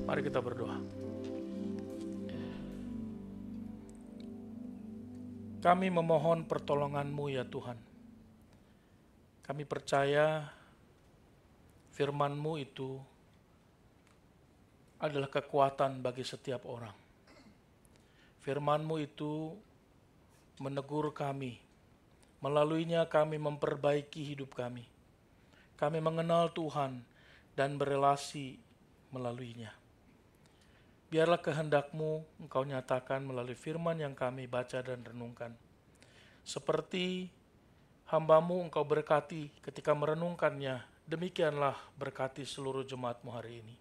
Mari kita berdoa. Kami memohon pertolongan-Mu ya Tuhan. Kami percaya firman-Mu itu adalah kekuatan bagi setiap orang. Firman-Mu itu menegur kami. Melaluinya kami memperbaiki hidup kami. Kami mengenal Tuhan dan berelasi melaluinya. Biarlah kehendak-Mu Engkau nyatakan melalui firman yang kami baca dan renungkan. Seperti hamba-Mu Engkau berkati ketika merenungkannya, demikianlah berkati seluruh jemaat-Mu hari ini.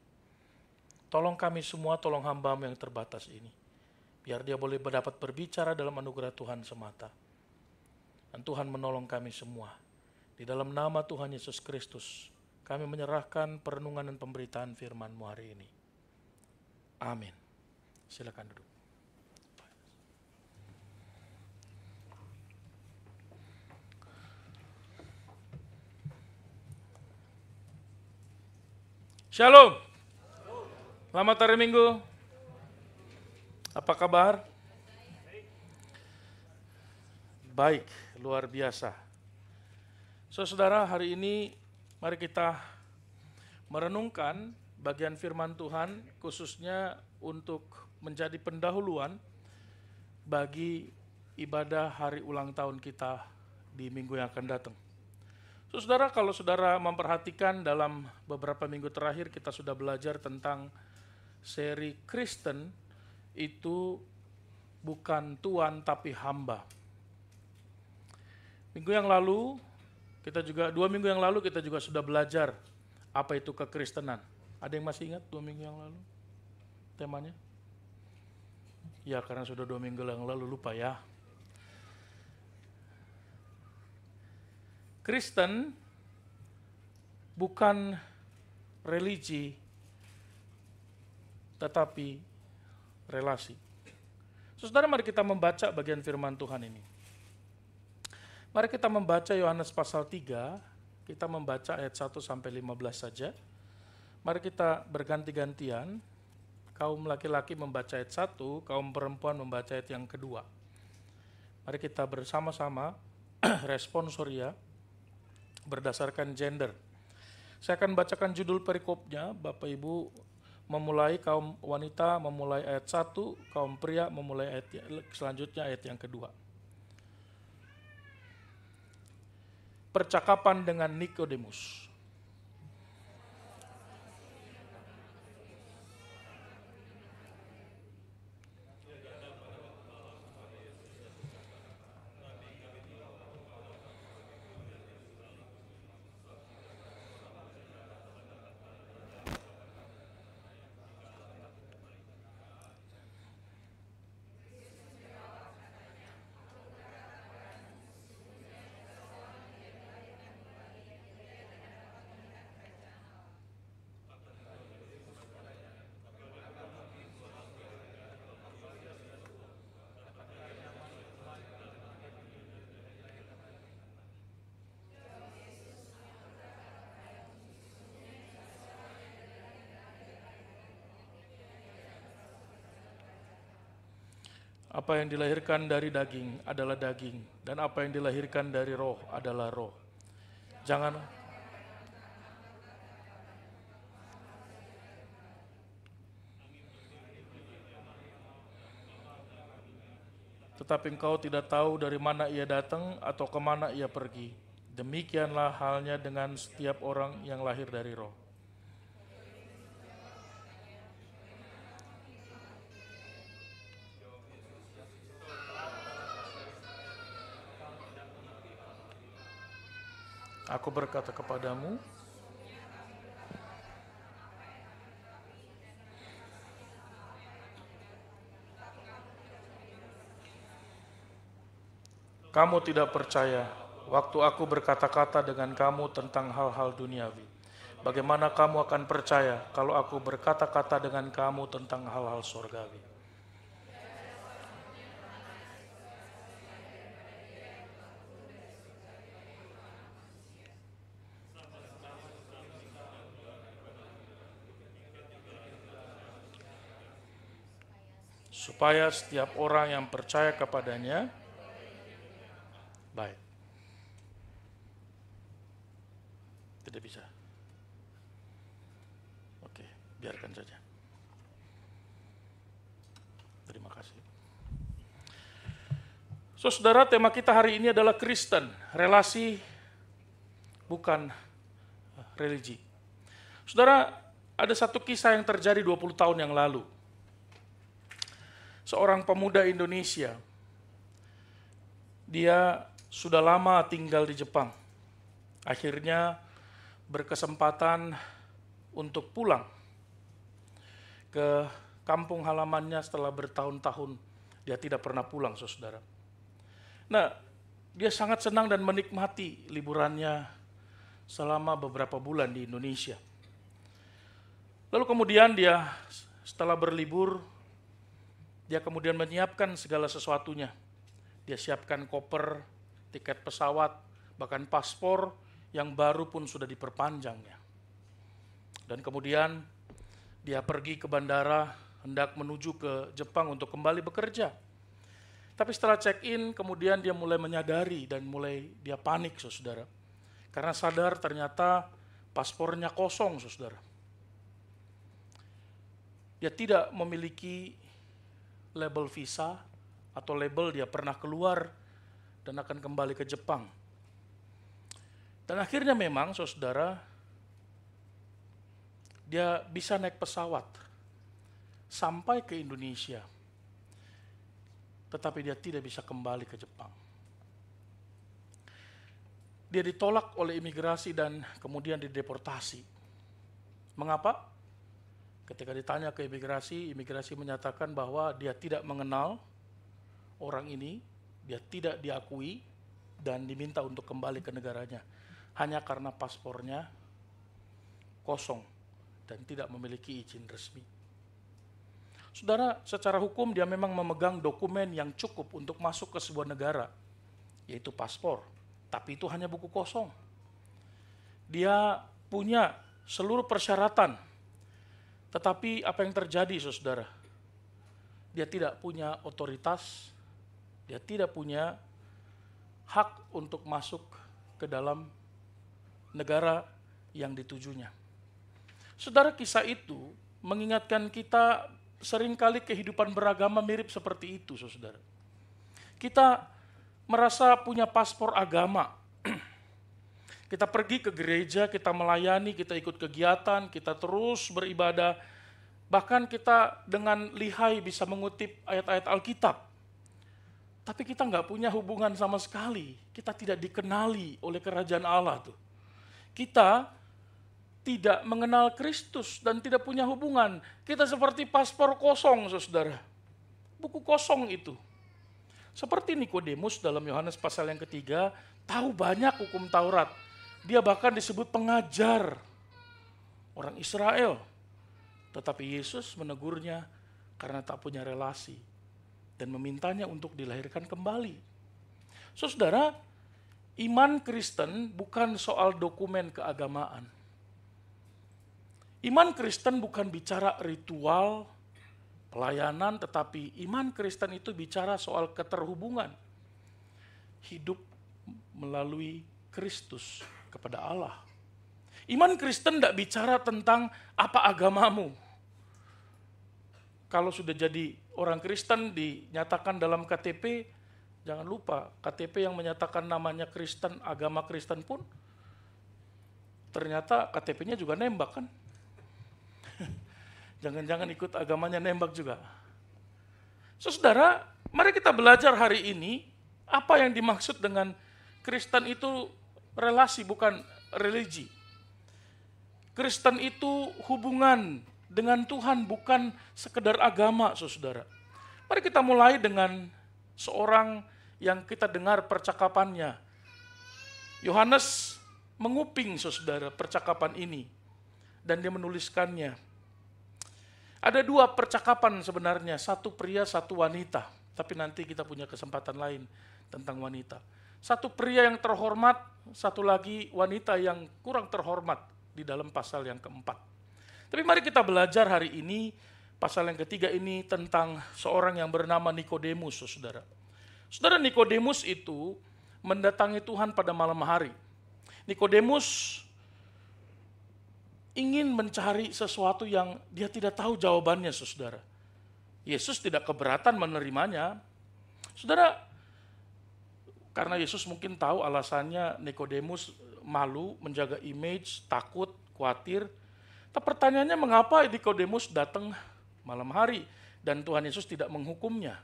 Tolong kami semua, tolong hamba-Mu yang terbatas ini. Biar dia boleh dapat berbicara dalam anugerah Tuhan semata. Dan Tuhan menolong kami semua. Di dalam nama Tuhan Yesus Kristus, kami menyerahkan perenungan dan pemberitaan firman-Mu hari ini. Amin. Silakan duduk. Shalom. Selamat hari Minggu. Apa kabar? Baik, luar biasa. Saudara, hari ini mari kita merenungkan bagian firman Tuhan khususnya untuk menjadi pendahuluan bagi ibadah hari ulang tahun kita di minggu yang akan datang. Saudara, kalau saudara memperhatikan dalam beberapa minggu terakhir kita sudah belajar tentang seri Kristen itu bukan tuan tapi hamba. Dua minggu yang lalu kita juga sudah belajar apa itu kekristenan. Ada yang masih ingat 2 minggu yang lalu temanya? Ya, karena sudah 2 minggu yang lalu lupa ya. Kristen bukan religi, tetapi relasi. Saudara, mari kita membaca bagian firman Tuhan ini. Mari kita membaca Yohanes pasal 3, kita membaca ayat 1 sampai 15 saja. Mari kita berganti-gantian, kaum laki-laki membaca ayat 1, kaum perempuan membaca ayat yang kedua. Mari kita bersama-sama responsoria berdasarkan gender. Saya akan bacakan judul perikopnya, Bapak Ibu memulai, kaum wanita memulai ayat 1, kaum pria memulai ayat selanjutnya ayat yang kedua. Percakapan dengan Nikodemus. Apa yang dilahirkan dari daging adalah daging, dan apa yang dilahirkan dari roh adalah roh. Jangan tetapi engkau tidak tahu dari mana ia datang atau kemana ia pergi. Demikianlah halnya dengan setiap orang yang lahir dari roh. Aku berkata kepadamu, kamu tidak percaya waktu aku berkata-kata dengan kamu tentang hal-hal duniawi. Bagaimana kamu akan percaya kalau aku berkata-kata dengan kamu tentang hal-hal surgawi? supaya setiap orang yang percaya kepadanya baik. Tidak bisa. Oke, biarkan saja. Terima kasih. Saudara, tema kita hari ini adalah Kristen, relasi bukan religi. Saudara, ada satu kisah yang terjadi 20 tahun yang lalu. Seorang pemuda Indonesia, dia sudah lama tinggal di Jepang. Akhirnya berkesempatan untuk pulang ke kampung halamannya setelah bertahun-tahun dia tidak pernah pulang, saudara. Nah, dia sangat senang dan menikmati liburannya selama beberapa bulan di Indonesia. Lalu kemudian dia setelah berlibur, dia kemudian menyiapkan segala sesuatunya. Dia siapkan koper, tiket pesawat, bahkan paspor yang baru pun sudah diperpanjangnya. Dan kemudian dia pergi ke bandara, hendak menuju ke Jepang untuk kembali bekerja. Tapi setelah check-in, kemudian dia mulai menyadari dan mulai dia panik, saudara. Karena sadar ternyata paspornya kosong, saudara. Dia tidak memiliki label visa atau label dia pernah keluar dan akan kembali ke Jepang. Dan akhirnya memang, saudara, dia bisa naik pesawat sampai ke Indonesia, tetapi dia tidak bisa kembali ke Jepang. Dia ditolak oleh imigrasi dan kemudian dideportasi. Mengapa? Ketika ditanya ke imigrasi, imigrasi menyatakan bahwa dia tidak mengenal orang ini, dia tidak diakui dan diminta untuk kembali ke negaranya. Hanya karena paspornya kosong dan tidak memiliki izin resmi. Saudara, secara hukum dia memang memegang dokumen yang cukup untuk masuk ke sebuah negara, yaitu paspor. Tapi itu hanya buku kosong. Dia punya seluruh persyaratan. Tetapi apa yang terjadi, saudara? Dia tidak punya otoritas, dia tidak punya hak untuk masuk ke dalam negara yang ditujunya. Saudara, kisah itu mengingatkan kita seringkali kehidupan beragama mirip seperti itu, saudara. Kita merasa punya paspor agama. Kita pergi ke gereja, kita melayani, kita ikut kegiatan, kita terus beribadah. Bahkan kita dengan lihai bisa mengutip ayat-ayat Alkitab. Tapi kita nggak punya hubungan sama sekali. Kita tidak dikenali oleh kerajaan Allah tuh. Kita tidak mengenal Kristus dan tidak punya hubungan. Kita seperti paspor kosong, saudara. Buku kosong itu. Seperti Nikodemus dalam Yohanes pasal yang ketiga, tahu banyak hukum Taurat. Dia bahkan disebut pengajar orang Israel. Tetapi Yesus menegurnya karena tak punya relasi dan memintanya untuk dilahirkan kembali. Saudara, iman Kristen bukan soal dokumen keagamaan. Iman Kristen bukan bicara ritual, pelayanan, tetapi iman Kristen itu bicara soal keterhubungan. Hidup melalui Kristus kepada Allah. Iman Kristen tidak bicara tentang apa agamamu. Kalau sudah jadi orang Kristen dinyatakan dalam KTP, jangan lupa KTP yang menyatakan namanya Kristen, agama Kristen pun ternyata KTP-nya juga nembak kan. Jangan-jangan ikut agamanya nembak juga. Saudara, mari kita belajar hari ini apa yang dimaksud dengan Kristen itu relasi bukan religi. Kristen itu hubungan dengan Tuhan bukan sekedar agama, saudara. Mari kita mulai dengan seorang yang kita dengar percakapannya. Yohanes menguping, saudara, percakapan ini dan dia menuliskannya. Ada dua percakapan sebenarnya, satu pria, satu wanita. Tapi nanti kita punya kesempatan lain tentang wanita. Satu pria yang terhormat, satu lagi wanita yang kurang terhormat di dalam pasal yang keempat. Tapi mari kita belajar hari ini pasal yang ketiga ini tentang seorang yang bernama Nikodemus, saudara. Saudara, Nikodemus itu mendatangi Tuhan pada malam hari. Nikodemus ingin mencari sesuatu yang dia tidak tahu jawabannya, saudara. Yesus tidak keberatan menerimanya. Saudara, karena Yesus mungkin tahu alasannya Nikodemus malu, menjaga image, takut, khawatir. Tapi pertanyaannya, mengapa Nikodemus datang malam hari dan Tuhan Yesus tidak menghukumnya?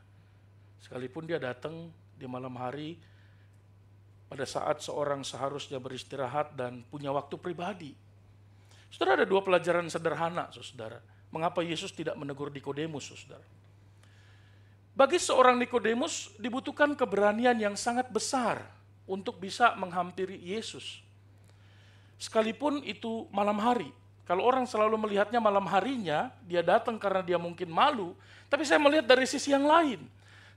Sekalipun dia datang di malam hari pada saat seorang seharusnya beristirahat dan punya waktu pribadi. Saudara, ada dua pelajaran sederhana, saudara. Mengapa Yesus tidak menegur Nikodemus, saudara? Bagi seorang Nikodemus dibutuhkan keberanian yang sangat besar untuk bisa menghampiri Yesus. Sekalipun itu malam hari. Kalau orang selalu melihatnya malam harinya, dia datang karena dia mungkin malu. Tapi saya melihat dari sisi yang lain.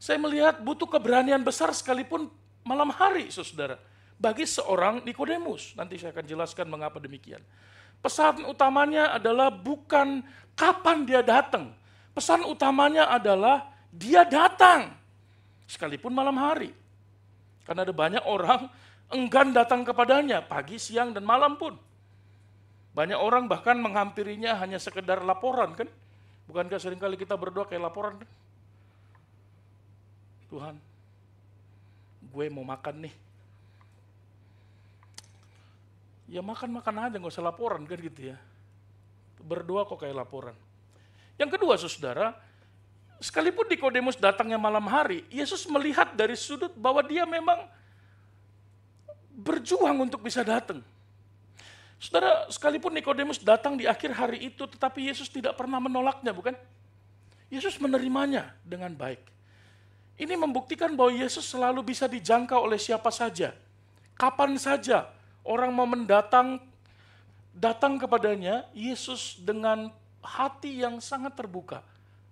Saya melihat butuh keberanian besar sekalipun malam hari, saudara. Bagi seorang Nikodemus. Nanti saya akan jelaskan mengapa demikian. Pesan utamanya adalah bukan kapan dia datang. Pesan utamanya adalah dia datang. Sekalipun malam hari. Karena ada banyak orang enggan datang kepadanya pagi, siang, dan malam pun. Banyak orang bahkan menghampirinya hanya sekedar laporan, kan? Bukankah seringkali kita berdoa kayak laporan, kan? Tuhan, gue mau makan nih. Ya makan aja, gak usah laporan, kan gitu ya. Berdoa kok kayak laporan. Yang kedua, saudara, sekalipun Nikodemus datangnya malam hari, Yesus melihat dari sudut bahwa dia memang berjuang untuk bisa datang. Saudara, sekalipun Nikodemus datang di akhir hari itu, tetapi Yesus tidak pernah menolaknya, bukan? Yesus menerimanya dengan baik. Ini membuktikan bahwa Yesus selalu bisa dijangkau oleh siapa saja. Kapan saja orang mau datang kepadanya, Yesus dengan hati yang sangat terbuka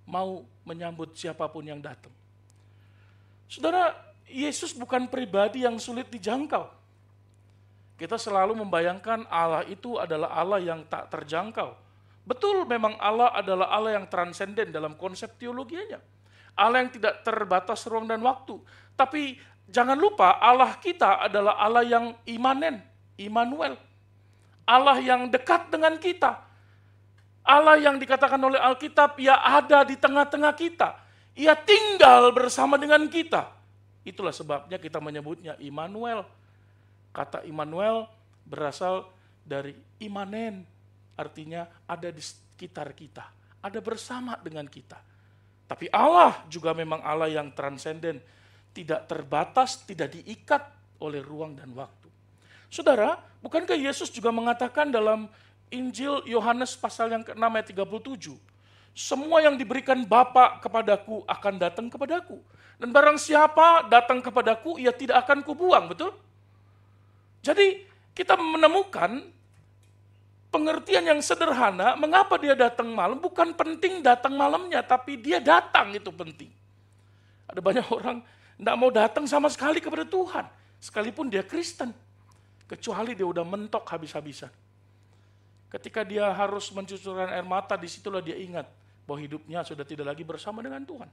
mau menyambut siapapun yang datang. Saudara, Yesus bukan pribadi yang sulit dijangkau. Kita selalu membayangkan Allah itu adalah Allah yang tak terjangkau. Betul, memang Allah adalah Allah yang transenden dalam konsep teologianya. Allah yang tidak terbatas ruang dan waktu. Tapi jangan lupa Allah kita adalah Allah yang imanen, Immanuel. Allah yang dekat dengan kita. Allah yang dikatakan oleh Alkitab, ia ada di tengah-tengah kita. Ia tinggal bersama dengan kita. Itulah sebabnya kita menyebutnya Immanuel. Kata Immanuel berasal dari imanen, artinya ada di sekitar kita, ada bersama dengan kita. Tapi Allah juga memang Allah yang transenden, tidak terbatas, tidak diikat oleh ruang dan waktu. Saudara, bukankah Yesus juga mengatakan dalam Injil Yohanes pasal yang ke-6 ayat 37, semua yang diberikan Bapa kepadaku akan datang kepadaku. Dan barang siapa datang kepadaku, ia tidak akan kubuang, betul? Jadi kita menemukan pengertian yang sederhana, mengapa dia datang malam, bukan penting datang malamnya, tapi dia datang itu penting. Ada banyak orang tidak mau datang sama sekali kepada Tuhan, sekalipun dia Kristen, kecuali dia udah mentok habis-habisan. Ketika dia harus mencucurkan air mata, disitulah dia ingat bahwa hidupnya sudah tidak lagi bersama dengan Tuhan.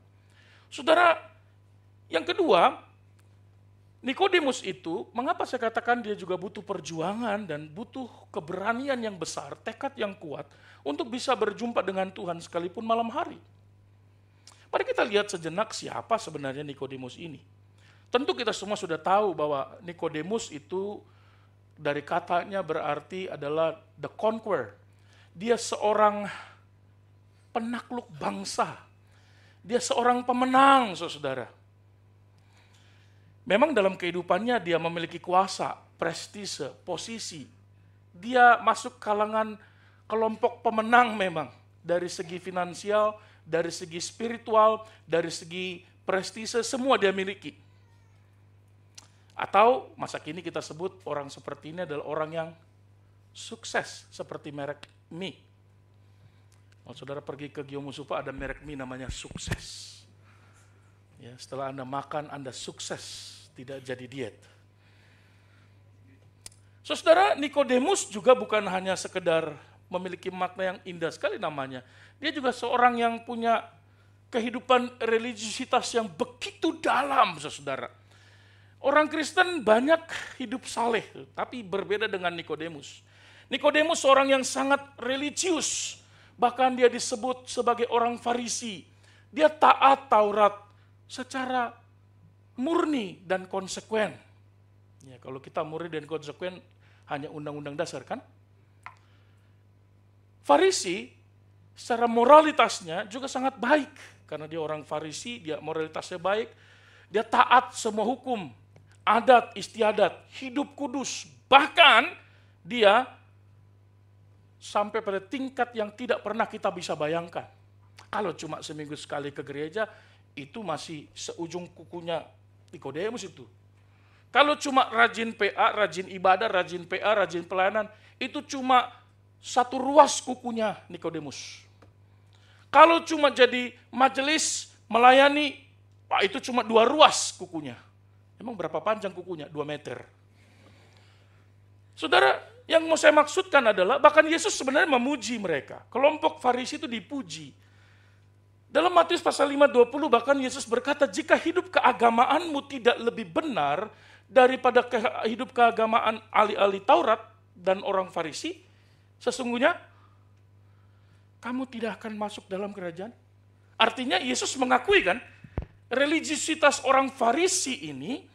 Saudara, yang kedua, Nikodemus itu, mengapa saya katakan dia juga butuh perjuangan dan butuh keberanian yang besar, tekad yang kuat untuk bisa berjumpa dengan Tuhan sekalipun malam hari. Mari kita lihat sejenak siapa sebenarnya Nikodemus ini. Tentu kita semua sudah tahu bahwa Nikodemus itu dari katanya berarti adalah the conqueror. Dia seorang penakluk bangsa. Dia seorang pemenang, saudara. Memang dalam kehidupannya dia memiliki kuasa, prestise, posisi. Dia masuk kalangan kelompok pemenang memang. Dari segi finansial, dari segi spiritual, dari segi prestise, semua dia miliki. Atau masa kini kita sebut orang seperti ini adalah orang yang sukses, seperti merek mie. Kalau saudara pergi ke Giomusupa ada merek mie namanya Sukses. Ya, setelah Anda makan, Anda sukses, tidak jadi diet. Saudara, Nikodemus juga bukan hanya sekedar memiliki makna yang indah sekali namanya. Dia juga seorang yang punya kehidupan religiusitas yang begitu dalam, saudara. Orang Kristen banyak hidup saleh, tapi berbeda dengan Nikodemus. Nikodemus seorang yang sangat religius, bahkan dia disebut sebagai orang Farisi. Dia taat Taurat secara murni dan konsekuen. Ya, kalau kita murni dan konsekuen hanya undang-undang dasar kan? Farisi secara moralitasnya juga sangat baik. Karena dia orang Farisi, dia moralitasnya baik. Dia taat semua hukum, adat, istiadat, hidup kudus. Bahkan dia sampai pada tingkat yang tidak pernah kita bisa bayangkan. Kalau cuma seminggu sekali ke gereja, itu masih seujung kukunya Nikodemus itu. Kalau cuma rajin PA, rajin ibadah, rajin PA, rajin pelayanan, itu cuma satu ruas kukunya Nikodemus. Kalau cuma jadi majelis, melayani, itu cuma 2 ruas kukunya. Emang berapa panjang kukunya? 2 meter. Saudara, yang mau saya maksudkan adalah bahkan Yesus sebenarnya memuji mereka. Kelompok Farisi itu dipuji. Dalam Matius pasal 5:20 bahkan Yesus berkata, jika hidup keagamaanmu tidak lebih benar daripada hidup keagamaan ahli-ahli Taurat dan orang Farisi, sesungguhnya kamu tidak akan masuk dalam kerajaan. Artinya Yesus mengakui kan, religiusitas orang Farisi ini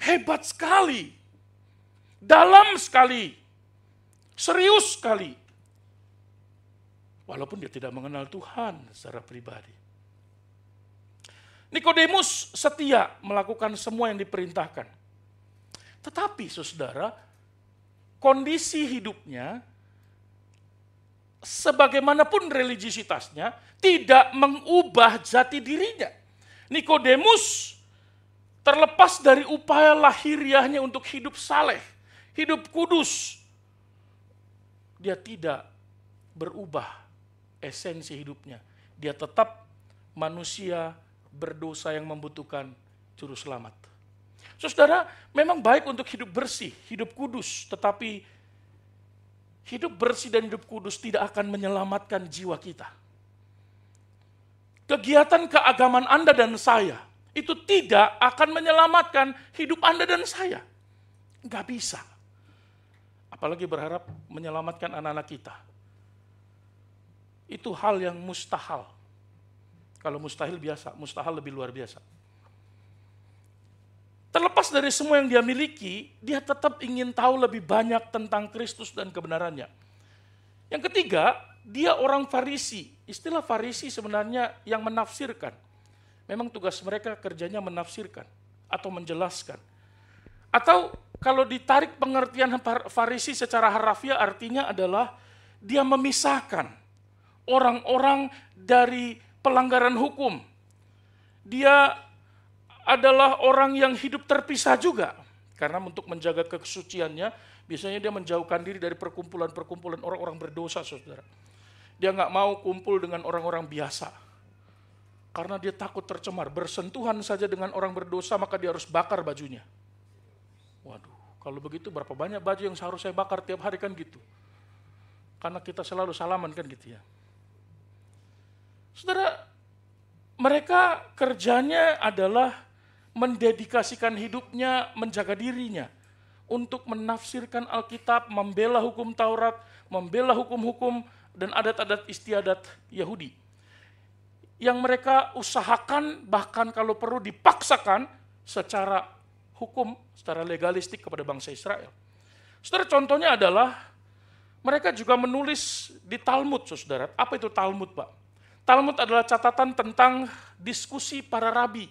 hebat sekali, dalam sekali, serius sekali. Walaupun dia tidak mengenal Tuhan secara pribadi. Nikodemus setia melakukan semua yang diperintahkan. Tetapi saudara, kondisi hidupnya, sebagaimanapun religiusitasnya, tidak mengubah jati dirinya. Nikodemus terlepas dari upaya lahiriahnya untuk hidup saleh, hidup kudus, dia tidak berubah esensi hidupnya. Dia tetap manusia berdosa yang membutuhkan juru selamat. Saudara, memang baik untuk hidup bersih, hidup kudus, tetapi hidup bersih dan hidup kudus tidak akan menyelamatkan jiwa kita. Kegiatan keagamaan Anda dan saya itu tidak akan menyelamatkan hidup Anda dan saya. Nggak bisa. Apalagi berharap menyelamatkan anak-anak kita. Itu hal yang mustahil. Kalau mustahil biasa, mustahil lebih luar biasa. Terlepas dari semua yang dia miliki, dia tetap ingin tahu lebih banyak tentang Kristus dan kebenarannya. Yang ketiga, dia orang Farisi. Istilah Farisi sebenarnya yang menafsirkan. Memang tugas mereka kerjanya menafsirkan atau menjelaskan. Atau kalau ditarik pengertian Farisi secara harafiah artinya adalah dia memisahkan orang-orang dari pelanggaran hukum. Dia adalah orang yang hidup terpisah juga. Karena untuk menjaga kesuciannya, biasanya dia menjauhkan diri dari perkumpulan-perkumpulan orang-orang berdosa, saudara. Dia nggak mau kumpul dengan orang-orang biasa. Karena dia takut tercemar. Bersentuhan saja dengan orang berdosa, maka dia harus bakar bajunya. Waduh, kalau begitu berapa banyak baju yang seharusnya saya bakar tiap hari kan gitu. Karena kita selalu salaman kan gitu ya. Saudara, mereka kerjanya adalah mendedikasikan hidupnya, menjaga dirinya untuk menafsirkan Alkitab, membela hukum Taurat, membela hukum-hukum dan adat-adat istiadat Yahudi. Yang mereka usahakan bahkan kalau perlu dipaksakan secara hukum, secara legalistik kepada bangsa Israel. Saudara, contohnya adalah mereka juga menulis di Talmud, saudara. Apa itu Talmud, Pak? Talmud adalah catatan tentang diskusi para rabi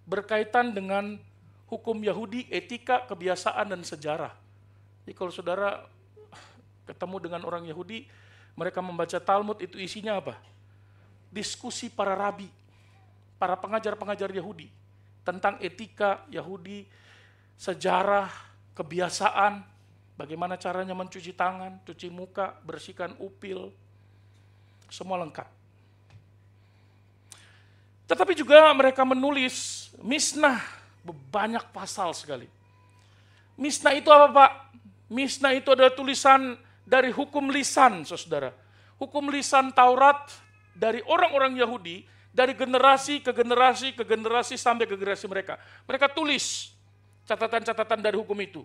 berkaitan dengan hukum Yahudi, etika, kebiasaan, dan sejarah. Jadi kalau saudara ketemu dengan orang Yahudi, mereka membaca Talmud, itu isinya apa? Diskusi para rabi, para pengajar-pengajar Yahudi tentang etika Yahudi, sejarah, kebiasaan, bagaimana caranya mencuci tangan, cuci muka, bersihkan upil, semua lengkap. Tetapi juga mereka menulis Mishnah, banyak pasal sekali. Mishnah itu apa, Pak? Mishnah itu adalah tulisan dari hukum lisan, saudara. Hukum lisan Taurat dari orang-orang Yahudi, dari generasi ke generasi ke generasi sampai ke generasi mereka. Mereka tulis catatan-catatan dari hukum itu.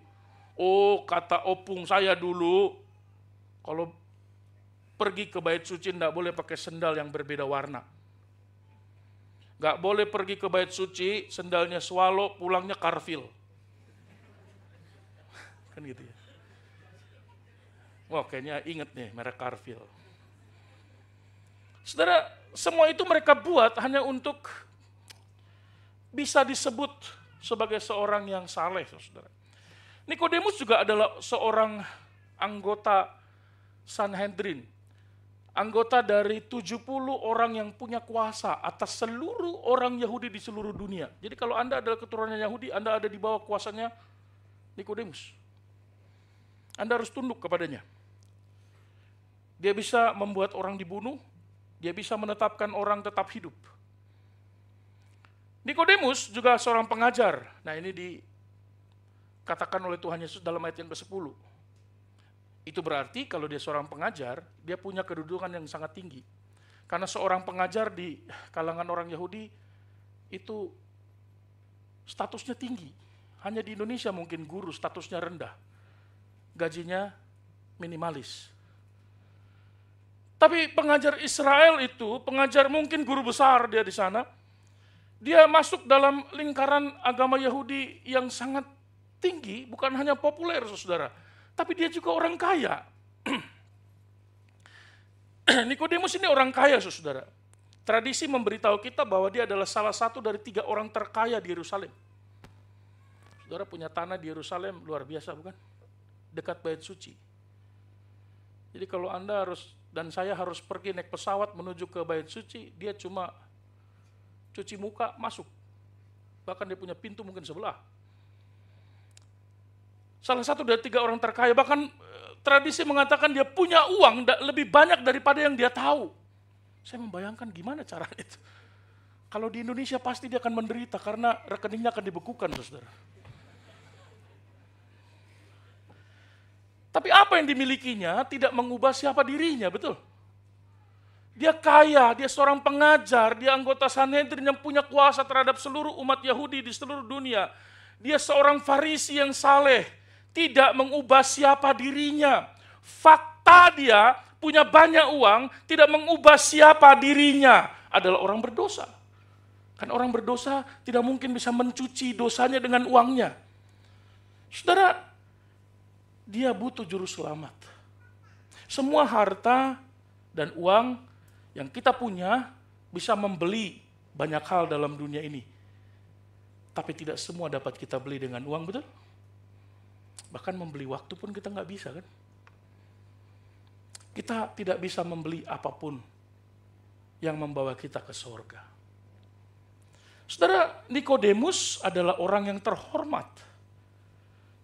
Oh, kata opung saya dulu, kalau pergi ke bait suci tidak boleh pakai sendal yang berbeda warna. Gak boleh pergi ke bait suci, sendalnya swallow, pulangnya Carville. Kan gitu ya. Wah, kayaknya inget nih merek Carville. Saudara, semua itu mereka buat hanya untuk bisa disebut sebagai seorang yang saleh, saudara. Nikodemus juga adalah seorang anggota Sanhedrin. Anggota dari 70 orang yang punya kuasa atas seluruh orang Yahudi di seluruh dunia. Jadi kalau Anda adalah keturunan Yahudi, Anda ada di bawah kuasanya Nikodemus. Anda harus tunduk kepadanya. Dia bisa membuat orang dibunuh, dia bisa menetapkan orang tetap hidup. Nikodemus juga seorang pengajar. Nah, ini dikatakan oleh Tuhan Yesus dalam ayat yang ke-10. Itu berarti kalau dia seorang pengajar, dia punya kedudukan yang sangat tinggi. Karena seorang pengajar di kalangan orang Yahudi itu statusnya tinggi. Hanya di Indonesia mungkin guru statusnya rendah. Gajinya minimalis. Tapi pengajar Israel itu, pengajar mungkin guru besar dia di sana, dia masuk dalam lingkaran agama Yahudi yang sangat tinggi, bukan hanya populer, saudara. Tapi dia juga orang kaya. Nikodemus ini orang kaya, saudara. Tradisi memberitahu kita bahwa dia adalah salah satu dari 3 orang terkaya di Yerusalem. Saudara punya tanah di Yerusalem, luar biasa bukan? Dekat bait suci. Jadi kalau Anda harus, dan saya harus pergi naik pesawat menuju ke bait suci, dia cuma cuci muka, masuk. Bahkan dia punya pintu mungkin sebelah. Salah satu dari 3 orang terkaya, bahkan tradisi mengatakan dia punya uang lebih banyak daripada yang dia tahu. Saya membayangkan gimana caranya itu. Kalau di Indonesia pasti dia akan menderita karena rekeningnya akan dibekukan, saudara. Tapi apa yang dimilikinya tidak mengubah siapa dirinya, betul? Dia kaya, dia seorang pengajar, dia anggota Sanhedrin yang punya kuasa terhadap seluruh umat Yahudi di seluruh dunia. Dia seorang Farisi yang saleh, tidak mengubah siapa dirinya. Fakta dia punya banyak uang, tidak mengubah siapa dirinya, adalah orang berdosa. Kan orang berdosa tidak mungkin bisa mencuci dosanya dengan uangnya. Saudara, dia butuh juru selamat. Semua harta dan uang yang kita punya bisa membeli banyak hal dalam dunia ini. Tapi tidak semua dapat kita beli dengan uang, betul? Bahkan membeli waktu pun kita nggak bisa, kan? Kita tidak bisa membeli apapun yang membawa kita ke surga. Saudara, Nikodemus adalah orang yang terhormat.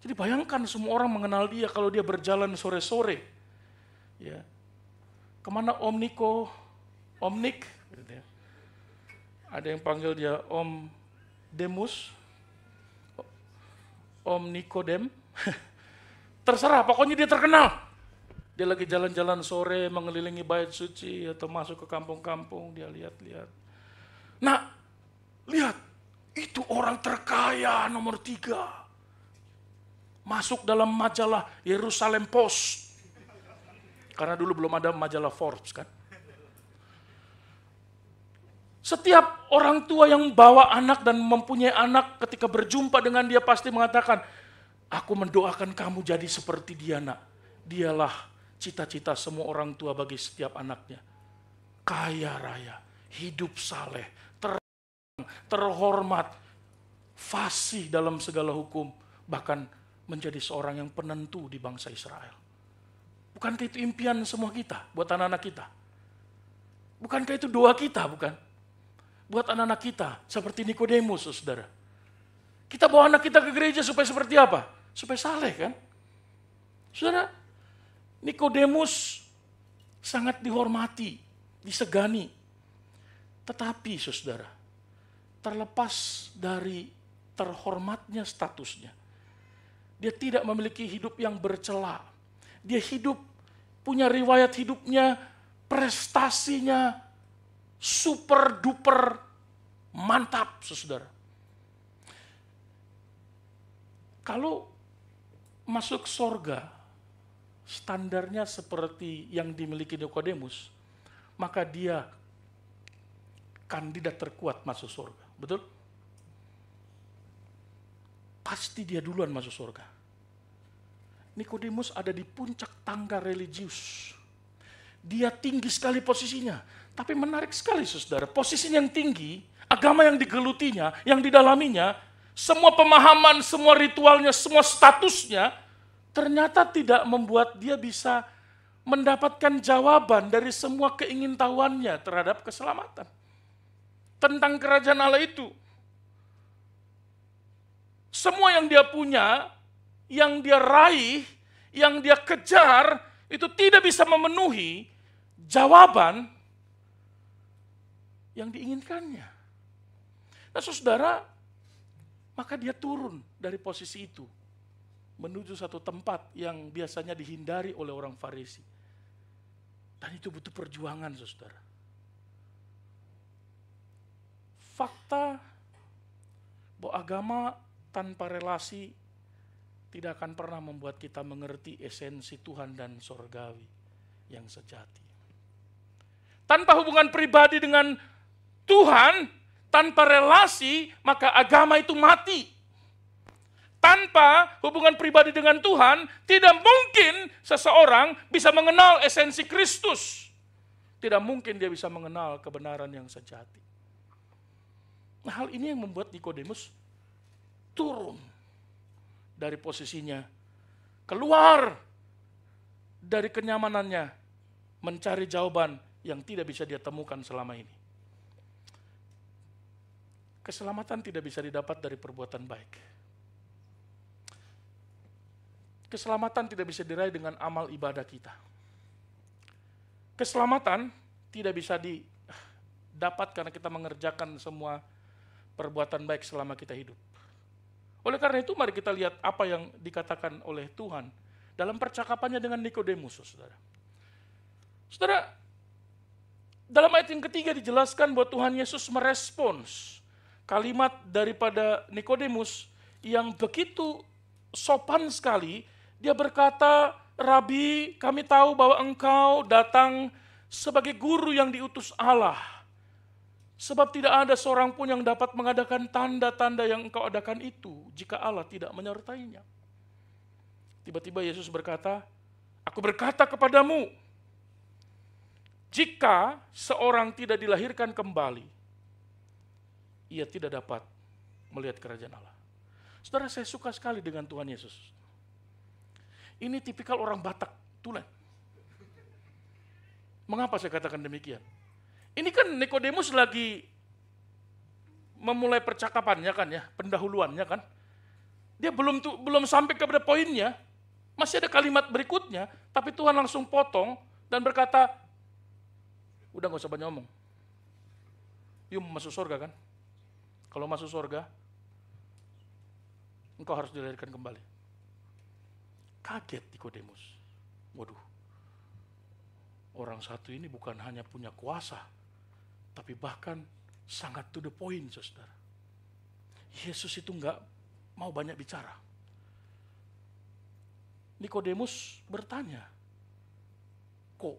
Jadi bayangkan semua orang mengenal dia kalau dia berjalan sore-sore. Ya. Kemana Om Niko, Om Nik? Gitu ya. Ada yang panggil dia Om Demus, Om Nikodem. Terserah, pokoknya dia terkenal. Dia lagi jalan-jalan sore mengelilingi bait suci atau masuk ke kampung-kampung, dia lihat-lihat. Nah, lihat, itu orang terkaya nomor 3. Masuk dalam majalah Yerusalem Post. Karena dulu belum ada majalah Forbes, kan. Setiap orang tua yang bawa anak dan mempunyai anak ketika berjumpa dengan dia pasti mengatakan, aku mendoakan kamu jadi seperti dia, nak. Dialah cita-cita semua orang tua bagi setiap anaknya. Kaya raya, hidup saleh, terhormat, fasih dalam segala hukum, bahkan menjadi seorang yang penentu di bangsa Israel. Bukankah itu impian semua kita, buat anak-anak kita? Bukankah itu doa kita, bukan? Buat anak-anak kita, seperti Nikodemus, saudara. Kita bawa anak kita ke gereja supaya seperti apa? Supaya saleh, kan? Saudara, Nikodemus sangat dihormati, disegani. Tetapi, saudara, terlepas dari terhormatnya statusnya, dia tidak memiliki hidup yang bercela. Dia hidup punya riwayat hidupnya, prestasinya super duper mantap, saudara. Kalau masuk sorga, standarnya seperti yang dimiliki Nikodemus, maka dia kandidat terkuat masuk sorga. Betul? Pasti dia duluan masuk sorga. Nikodemus ada di puncak tangga religius. Dia tinggi sekali posisinya. Tapi menarik sekali, saudara. Posisinya yang tinggi, agama yang digelutinya, yang didalaminya, semua pemahaman, semua ritualnya, semua statusnya, ternyata tidak membuat dia bisa mendapatkan jawaban dari semua keingintahuannya terhadap keselamatan. Tentang kerajaan Allah itu. Semua yang dia punya, yang dia raih, yang dia kejar, itu tidak bisa memenuhi jawaban yang diinginkannya. Nah, saudara, maka dia turun dari posisi itu menuju satu tempat yang biasanya dihindari oleh orang Farisi. Dan itu butuh perjuangan, saudara. Fakta bahwa agama tanpa relasi tidak akan pernah membuat kita mengerti esensi Tuhan dan sorgawi yang sejati. Tanpa hubungan pribadi dengan Tuhan, tanpa relasi, maka agama itu mati. Tanpa hubungan pribadi dengan Tuhan, tidak mungkin seseorang bisa mengenal esensi Kristus. Tidak mungkin dia bisa mengenal kebenaran yang sejati. Nah, hal ini yang membuat Nikodemus turun dari posisinya, keluar dari kenyamanannya, mencari jawaban yang tidak bisa dia temukan selama ini. Keselamatan tidak bisa didapat dari perbuatan baik. Keselamatan tidak bisa diraih dengan amal ibadah kita. Keselamatan tidak bisa didapat karena kita mengerjakan semua perbuatan baik selama kita hidup. Oleh karena itu, mari kita lihat apa yang dikatakan oleh Tuhan dalam percakapannya dengan Nikodemus, saudara. Saudara, dalam ayat yang ketiga dijelaskan bahwa Tuhan Yesus merespons kalimat daripada Nikodemus yang begitu sopan sekali. Dia berkata, "Rabi, kami tahu bahwa engkau datang sebagai guru yang diutus Allah. Sebab tidak ada seorang pun yang dapat mengadakan tanda-tanda yang engkau adakan itu jika Allah tidak menyertainya." Tiba-tiba Yesus berkata, "Aku berkata kepadamu, jika seorang tidak dilahirkan kembali, ia tidak dapat melihat kerajaan Allah." Saudara, saya suka sekali dengan Tuhan Yesus. Ini tipikal orang Batak, tulen. Mengapa saya katakan demikian? Ini kan Nikodemus lagi memulai percakapannya kan ya, pendahuluannya kan. Dia belum sampai kepada poinnya, masih ada kalimat berikutnya, tapi Tuhan langsung potong dan berkata, "Udah gak usah banyak ngomong. Yuk masuk surga kan? Kalau masuk surga, engkau harus dilahirkan kembali." Kaget Nikodemus. Waduh, orang satu ini bukan hanya punya kuasa, tapi bahkan sangat to the point, saudara. Yesus itu enggak mau banyak bicara. Nikodemus bertanya, "Kok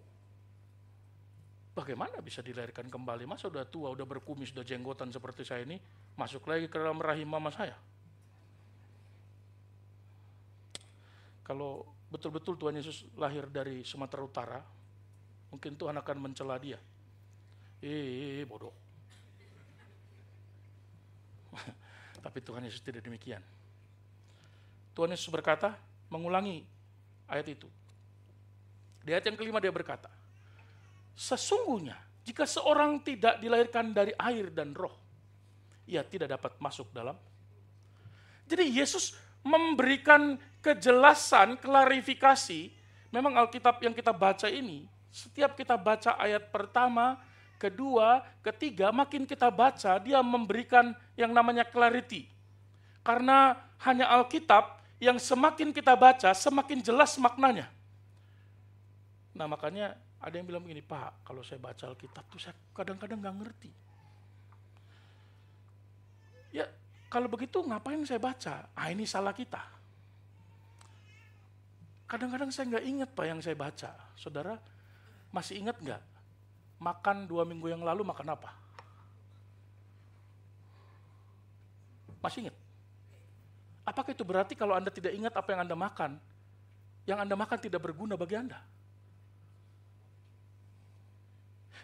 bagaimana bisa dilahirkan kembali? Masa udah tua, udah berkumis, udah jenggotan seperti saya ini, masuk lagi ke dalam rahim mama saya?" Kalau betul-betul Tuhan Yesus lahir dari Sumatera Utara, mungkin Tuhan akan mencela dia. Bodoh. Tapi Tuhan Yesus tidak demikian. Tuhan Yesus berkata, mengulangi ayat itu. Di ayat yang kelima dia berkata, "Sesungguhnya jika seorang tidak dilahirkan dari air dan roh, ia tidak dapat masuk dalam." Jadi Yesus memberikan kejelasan, klarifikasi. Memang Alkitab yang kita baca ini, setiap kita baca ayat pertama, kedua, ketiga, makin kita baca, dia memberikan yang namanya clarity. Karena hanya Alkitab yang semakin kita baca, semakin jelas maknanya. Nah makanya ada yang bilang begini, Pak, kalau saya baca Alkitab tuh saya kadang-kadang gak ngerti. Ya kalau begitu ngapain saya baca? Ini salah kita. Kadang-kadang saya gak ingat Pak yang saya baca. Saudara masih ingat gak? Makan 2 minggu yang lalu makan apa? Masih ingat? Apakah itu berarti kalau Anda tidak ingat apa yang Anda makan, yang Anda makan tidak berguna bagi Anda?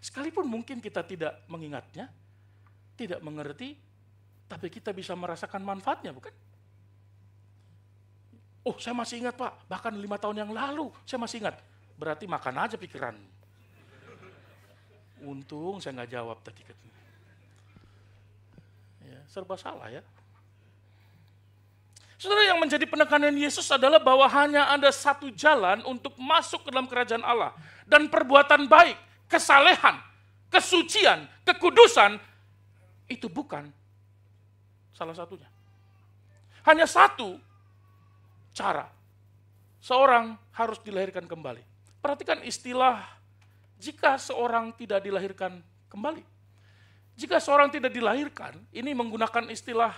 Sekalipun mungkin kita tidak mengingatnya, tidak mengerti, tapi kita bisa merasakan manfaatnya, bukan? Oh, saya masih ingat Pak, bahkan 5 tahun yang lalu saya masih ingat. Berarti makan aja pikiran. Untung saya nggak jawab tadi. Ya, serba salah ya. Saudara, yang menjadi penekanan Yesus adalah bahwa hanya ada satu jalan untuk masuk ke dalam kerajaan Allah. Dan perbuatan baik, kesalehan, kesucian, kekudusan, itu bukan salah satunya. Hanya satu cara seorang harus dilahirkan kembali. Perhatikan istilah jika seorang tidak dilahirkan kembali. Jika seorang tidak dilahirkan, ini menggunakan istilah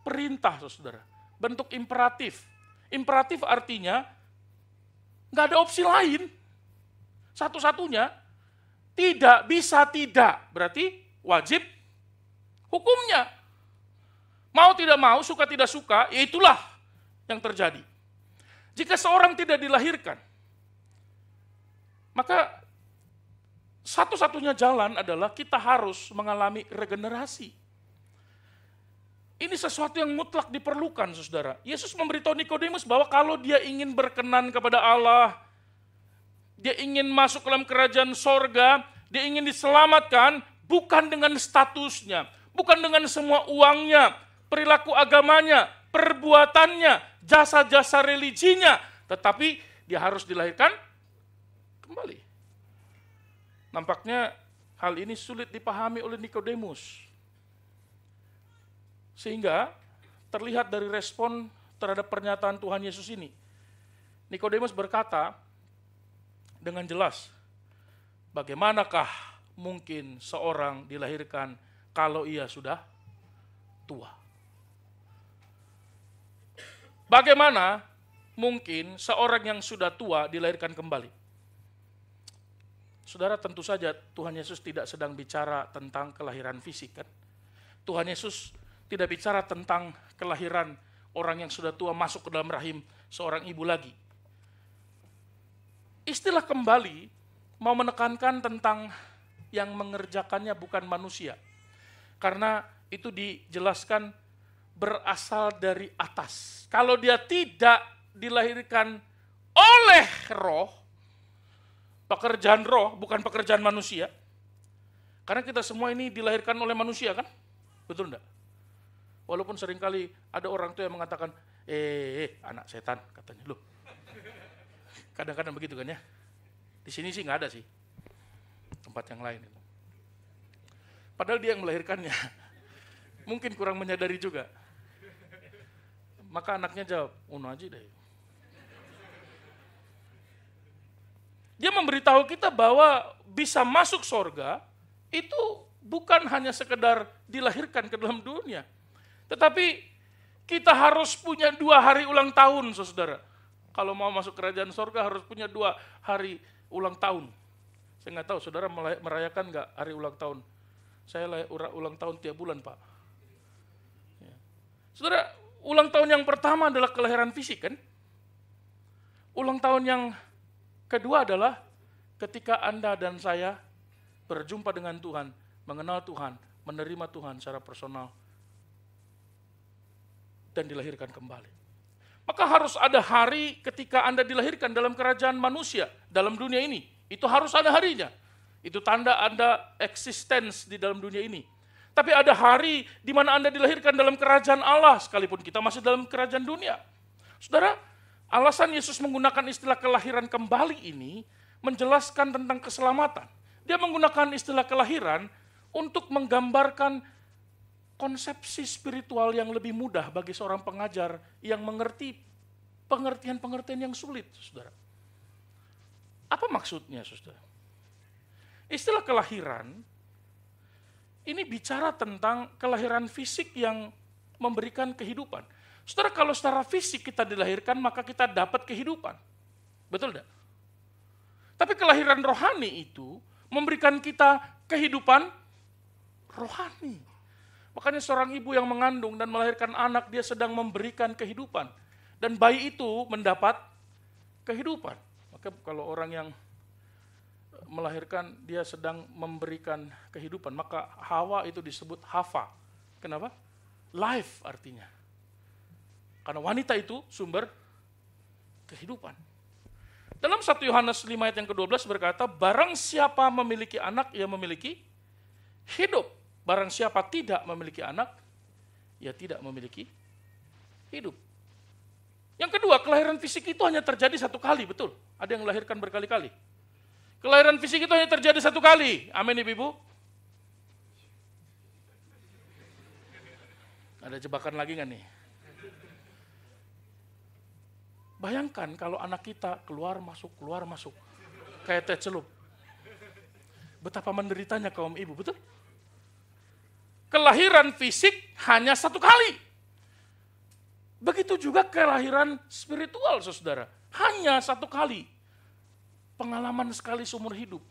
perintah, saudara. Bentuk imperatif. Imperatif artinya nggak ada opsi lain. Satu-satunya tidak bisa tidak. Berarti wajib hukumnya. Mau tidak mau, suka tidak suka, ya itulah yang terjadi. Jika seorang tidak dilahirkan, maka satu-satunya jalan adalah kita harus mengalami regenerasi. Ini sesuatu yang mutlak diperlukan, saudara. Yesus memberitahu Nikodemus bahwa kalau dia ingin berkenan kepada Allah, dia ingin masuk ke dalam kerajaan sorga, dia ingin diselamatkan, bukan dengan statusnya, bukan dengan semua uangnya, perilaku agamanya, perbuatannya, jasa-jasa religinya, tetapi dia harus dilahirkan kembali. Nampaknya hal ini sulit dipahami oleh Nikodemus. Sehingga terlihat dari respon terhadap pernyataan Tuhan Yesus ini. Nikodemus berkata dengan jelas, bagaimanakah mungkin seorang dilahirkan kalau ia sudah tua? Bagaimana mungkin seorang yang sudah tua dilahirkan kembali? Saudara, tentu saja Tuhan Yesus tidak sedang bicara tentang kelahiran fisik, kan? Tuhan Yesus tidak bicara tentang kelahiran orang yang sudah tua masuk ke dalam rahim seorang ibu lagi. Istilah kembali mau menekankan tentang yang mengerjakannya bukan manusia. Karena itu dijelaskan berasal dari atas. Kalau dia tidak dilahirkan oleh roh, pekerjaan roh bukan pekerjaan manusia. Karena kita semua ini dilahirkan oleh manusia, kan? Betul enggak? Walaupun seringkali ada orang tua yang mengatakan, anak setan, katanya. Loh, kadang-kadang begitu kan ya. Di sini sih nggak ada sih, tempat yang lain. Padahal dia yang melahirkannya. Mungkin kurang menyadari juga. Maka anaknya jawab, aja deh. Dia memberitahu kita bahwa bisa masuk surga, itu bukan hanya sekedar dilahirkan ke dalam dunia. Tetapi kita harus punya 2 hari ulang tahun, saudara. Kalau mau masuk kerajaan sorga harus punya 2 hari ulang tahun. Saya nggak tahu, saudara merayakan nggak hari ulang tahun? Saya ulang tahun tiap bulan, Pak. Ya. Saudara, ulang tahun yang pertama adalah kelahiran fisik, kan? Ulang tahun yang kedua adalah ketika Anda dan saya berjumpa dengan Tuhan, mengenal Tuhan, menerima Tuhan secara personal, dan dilahirkan kembali. Maka harus ada hari ketika Anda dilahirkan dalam kerajaan manusia, dalam dunia ini. Itu harus ada harinya. Itu tanda Anda eksistens di dalam dunia ini. Tapi ada hari di mana Anda dilahirkan dalam kerajaan Allah, sekalipun kita masih dalam kerajaan dunia. Saudara, alasan Yesus menggunakan istilah kelahiran kembali ini menjelaskan tentang keselamatan. Dia menggunakan istilah kelahiran untuk menggambarkan konsepsi spiritual yang lebih mudah bagi seorang pengajar yang mengerti pengertian-pengertian yang sulit, saudara. Apa maksudnya, saudara? Istilah kelahiran ini bicara tentang kelahiran fisik yang memberikan kehidupan. Saudara, kalau secara fisik kita dilahirkan, maka kita dapat kehidupan. Betul tidak? Tapi kelahiran rohani itu memberikan kita kehidupan rohani. Makanya seorang ibu yang mengandung dan melahirkan anak, dia sedang memberikan kehidupan. Dan bayi itu mendapat kehidupan. Maka kalau orang yang melahirkan, dia sedang memberikan kehidupan. Maka Hawa itu disebut Hafa. Kenapa? Life artinya. Karena wanita itu sumber kehidupan. Dalam 1 Yohanes 5 ayat yang ke-12 berkata, barang siapa memiliki anak, ia memiliki hidup. Barang siapa tidak memiliki anak, ia tidak memiliki hidup. Yang kedua, kelahiran fisik itu hanya terjadi satu kali, betul. Ada yang melahirkan berkali-kali. Kelahiran fisik itu hanya terjadi satu kali. Amin, Ibu-ibu. Ada jebakan lagi nggak nih? Bayangkan kalau anak kita keluar masuk. Kayak teh celup. Betapa menderitanya kaum ibu, betul? Kelahiran fisik hanya satu kali. Begitu juga kelahiran spiritual, saudara. Hanya satu kali. Pengalaman sekali seumur hidup.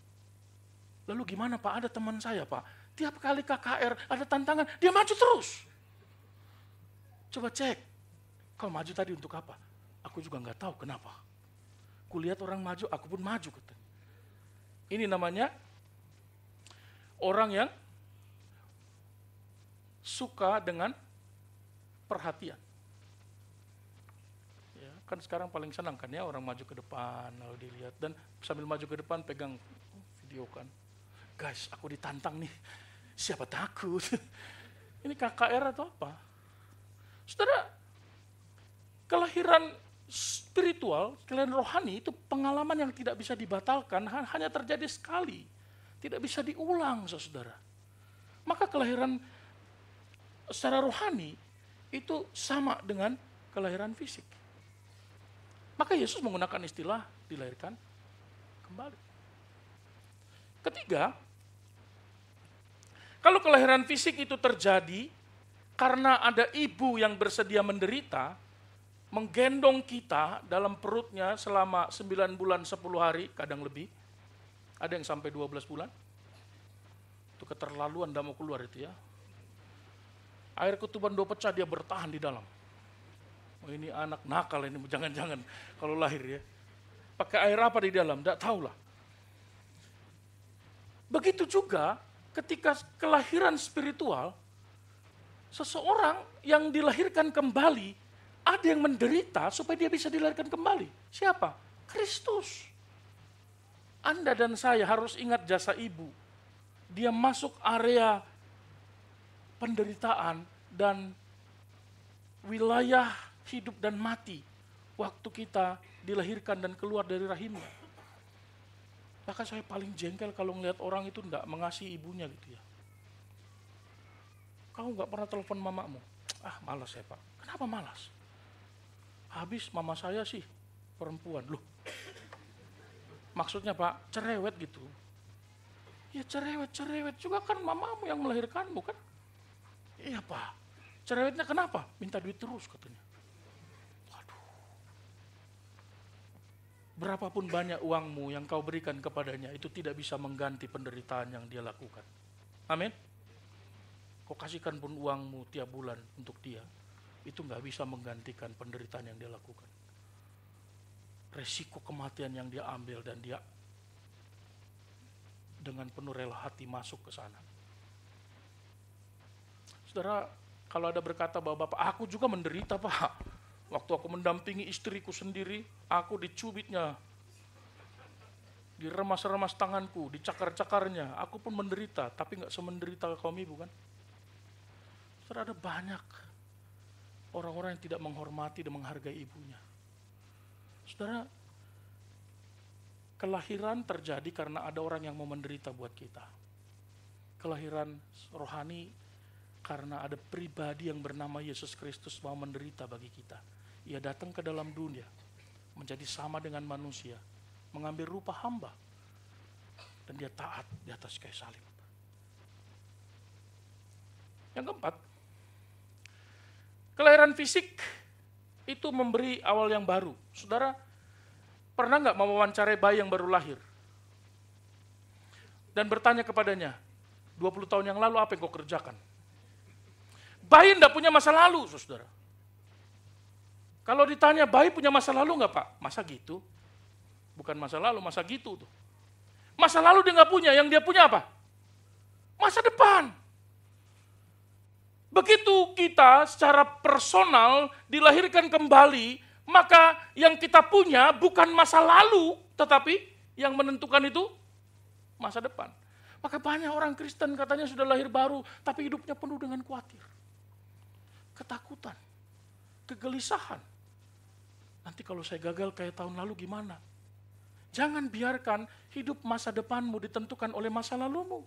Lalu gimana Pak? Ada teman saya Pak. Tiap kali KKR ada tantangan, dia maju terus. Coba cek. Kau maju tadi untuk apa? Aku juga nggak tahu kenapa. Kulihat orang maju, aku pun maju. Ini namanya orang yang suka dengan perhatian. Ya, kan sekarang paling senang kan ya orang maju ke depan, lalu dilihat dan sambil maju ke depan pegang video kan. Guys, aku ditantang nih. Siapa takut? Ini KKR atau apa? Saudara, kelahiran spiritual, kelahiran rohani itu pengalaman yang tidak bisa dibatalkan, hanya terjadi sekali. Tidak bisa diulang, saudara. Maka kelahiran secara rohani itu sama dengan kelahiran fisik. Maka Yesus menggunakan istilah dilahirkan kembali. Ketiga, kalau kelahiran fisik itu terjadi karena ada ibu yang bersedia menderita, menggendong kita dalam perutnya selama 9 bulan 10 hari, kadang lebih. Ada yang sampai 12 bulan. Itu keterlaluan, tidak mau keluar itu ya. Air ketuban 2 pecah, dia bertahan di dalam. Oh, ini anak nakal ini, jangan-jangan kalau lahir ya. Pakai air apa di dalam? Tidak tahulah. Begitu juga ketika kelahiran spiritual, seseorang yang dilahirkan kembali, ada yang menderita supaya dia bisa dilahirkan kembali. Siapa? Kristus. Anda dan saya harus ingat jasa ibu. Dia masuk area penderitaan dan wilayah hidup dan mati waktu kita dilahirkan dan keluar dari rahimnya. Bahkan saya paling jengkel kalau ngelihat orang itu enggak mengasihi ibunya gitu ya. Kau enggak pernah telepon mamamu? Ah, malas ya Pak. Kenapa malas? Habis mama saya sih perempuan. Loh, maksudnya Pak, cerewet gitu. Ya cerewet juga kan mamamu yang melahirkanmu kan. Iya Pak, cerewetnya kenapa? Minta duit terus katanya. Waduh. Berapapun banyak uangmu yang kau berikan kepadanya, itu tidak bisa mengganti penderitaan yang dia lakukan. Amin. Kau kasihkan pun uangmu tiap bulan untuk dia, itu nggak bisa menggantikan penderitaan yang dia lakukan. Resiko kematian yang dia ambil dan dia dengan penuh rela hati masuk ke sana. Saudara, kalau ada berkata bahwa Bapak, aku juga menderita Pak. Waktu aku mendampingi istriku sendiri, aku dicubitnya, diremas-remas tanganku, dicakar-cakarnya, aku pun menderita, tapi nggak semenderita kaum ibu kan. Saudara, ada banyak orang-orang yang tidak menghormati dan menghargai ibunya. Saudara, kelahiran terjadi karena ada orang yang mau menderita buat kita. Kelahiran rohani karena ada pribadi yang bernama Yesus Kristus mau menderita bagi kita. Ia datang ke dalam dunia, menjadi sama dengan manusia, mengambil rupa hamba. Dan dia taat di atas kayu salib. Yang keempat, kelahiran fisik itu memberi awal yang baru. Saudara, pernah nggak mewawancarai bayi yang baru lahir? Dan bertanya kepadanya, 20 tahun yang lalu apa yang kau kerjakan? Bayi tidak punya masa lalu, saudara. Kalau ditanya, bayi punya masa lalu nggak Pak? Masa gitu? Bukan masa lalu, masa gitu tuh. Masa lalu dia nggak punya, yang dia punya apa? Masa depan. Begitu kita secara personal dilahirkan kembali, maka yang kita punya bukan masa lalu, tetapi yang menentukan itu masa depan. Maka banyak orang Kristen katanya sudah lahir baru, tapi hidupnya penuh dengan khawatir, ketakutan, kegelisahan. Nanti kalau saya gagal kayak tahun lalu gimana? Jangan biarkan hidup masa depanmu ditentukan oleh masa lalumu.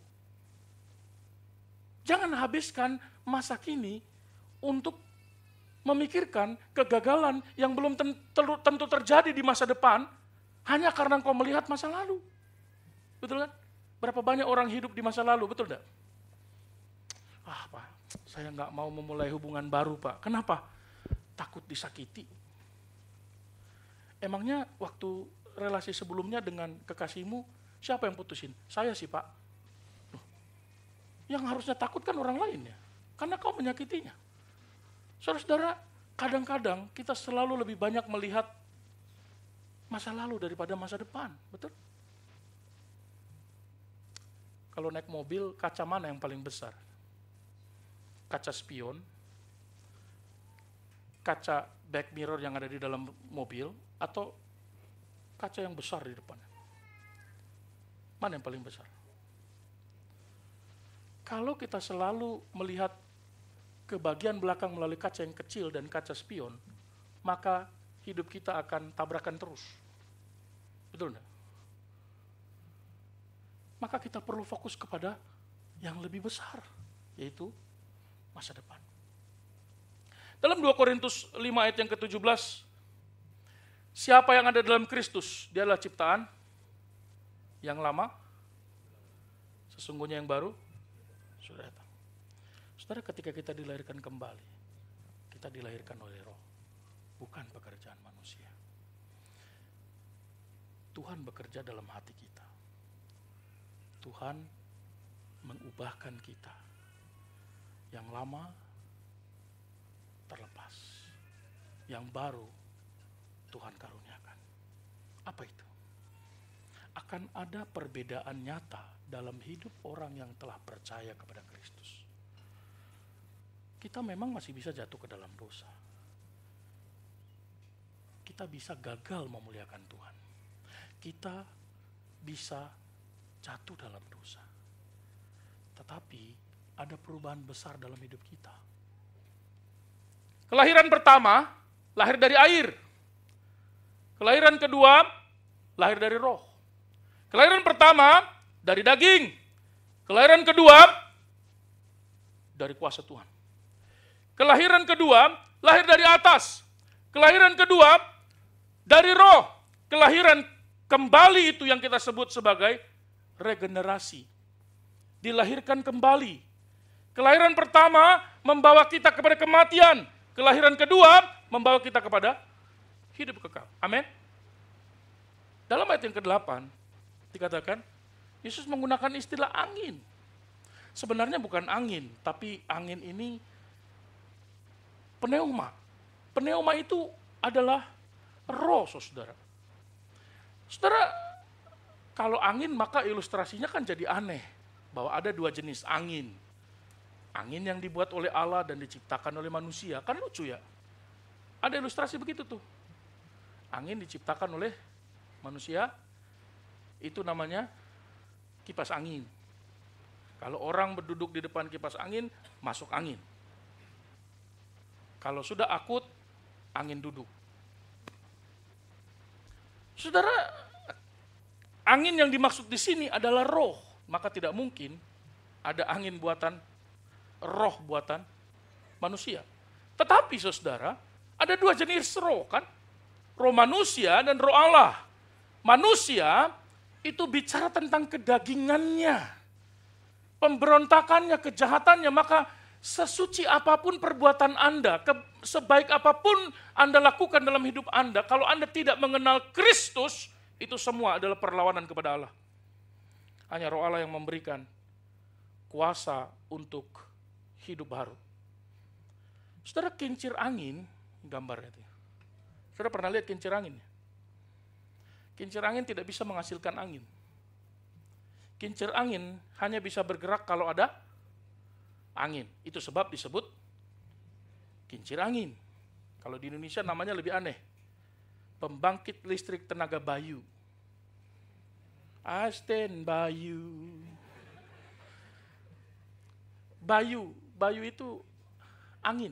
Jangan habiskan masa kini untuk memikirkan kegagalan yang belum tentu terjadi di masa depan hanya karena engkau melihat masa lalu. Betul kan? Berapa banyak orang hidup di masa lalu, betul enggak? Pak, saya nggak mau memulai hubungan baru Pak. Kenapa? Takut disakiti. Emangnya waktu relasi sebelumnya dengan kekasihmu, siapa yang putusin? Saya sih Pak. Yang harusnya takut kan orang lain ya, karena kau menyakitinya. Saudara-saudara, kadang-kadang kita selalu lebih banyak melihat masa lalu daripada masa depan, betul? Kalau naik mobil, kaca mana yang paling besar? Kaca spion, kaca back mirror yang ada di dalam mobil, atau kaca yang besar di depan? Mana yang paling besar? Kalau kita selalu melihat ke bagian belakang melalui kaca yang kecil dan kaca spion, maka hidup kita akan tabrakan terus. Betul enggak? Maka kita perlu fokus kepada yang lebih besar, yaitu masa depan. Dalam 2 Korintus 5 ayat yang ke-17, siapa yang ada dalam Kristus, dia adalah ciptaan yang lama, sesungguhnya yang baru sudah datang. Saudara, ketika kita dilahirkan kembali, kita dilahirkan oleh Roh, bukan pekerjaan manusia. Tuhan bekerja dalam hati kita. Tuhan mengubahkan kita. Yang lama terlepas, yang baru Tuhan karuniakan. Apa itu? Akan ada perbedaan nyata dalam hidup orang yang telah percaya kepada Kristus. Kita memang masih bisa jatuh ke dalam dosa. Kita bisa gagal memuliakan Tuhan. Kita bisa jatuh dalam dosa. Tetapi ada perubahan besar dalam hidup kita. Kelahiran pertama, lahir dari air. Kelahiran kedua, lahir dari roh. Kelahiran pertama, dari daging. Kelahiran kedua, dari kuasa Tuhan. Kelahiran kedua, lahir dari atas. Kelahiran kedua, dari roh. Kelahiran kembali itu yang kita sebut sebagai regenerasi. Dilahirkan kembali. Kelahiran pertama membawa kita kepada kematian. Kelahiran kedua membawa kita kepada hidup kekal. Amin. Dalam ayat yang ke-8 dikatakan, Yesus menggunakan istilah angin. Sebenarnya bukan angin, tapi angin ini pneuma. Pneuma itu adalah roh, saudara. Saudara, kalau angin maka ilustrasinya kan jadi aneh. Bahwa ada 2 jenis angin. Angin yang dibuat oleh Allah dan diciptakan oleh manusia. Kan lucu ya. Ada ilustrasi begitu tuh. Angin diciptakan oleh manusia, itu namanya kipas angin. Kalau orang berduduk di depan kipas angin, masuk angin. Kalau sudah akut, angin duduk. Saudara, angin yang dimaksud di sini adalah roh, maka tidak mungkin ada angin buatan roh buatan manusia. Tetapi saudara, ada 2 jenis roh kan? Roh manusia dan roh Allah. manusia itu bicara tentang kedagingannya, pemberontakannya, kejahatannya, maka sesuci apapun perbuatan Anda, sebaik apapun Anda lakukan dalam hidup Anda, kalau Anda tidak mengenal Kristus, itu semua adalah perlawanan kepada Allah. Hanya Roh Allah yang memberikan kuasa untuk hidup baru. Saudara, kincir angin, gambarnya itu. Saudara pernah lihat kincir angin? Kincir angin tidak bisa menghasilkan angin. Kincir angin hanya bisa bergerak kalau ada angin. Itu sebab disebut kincir angin. Kalau di Indonesia namanya lebih aneh. Pembangkit listrik tenaga Bayu. I stand by you. Bayu itu angin.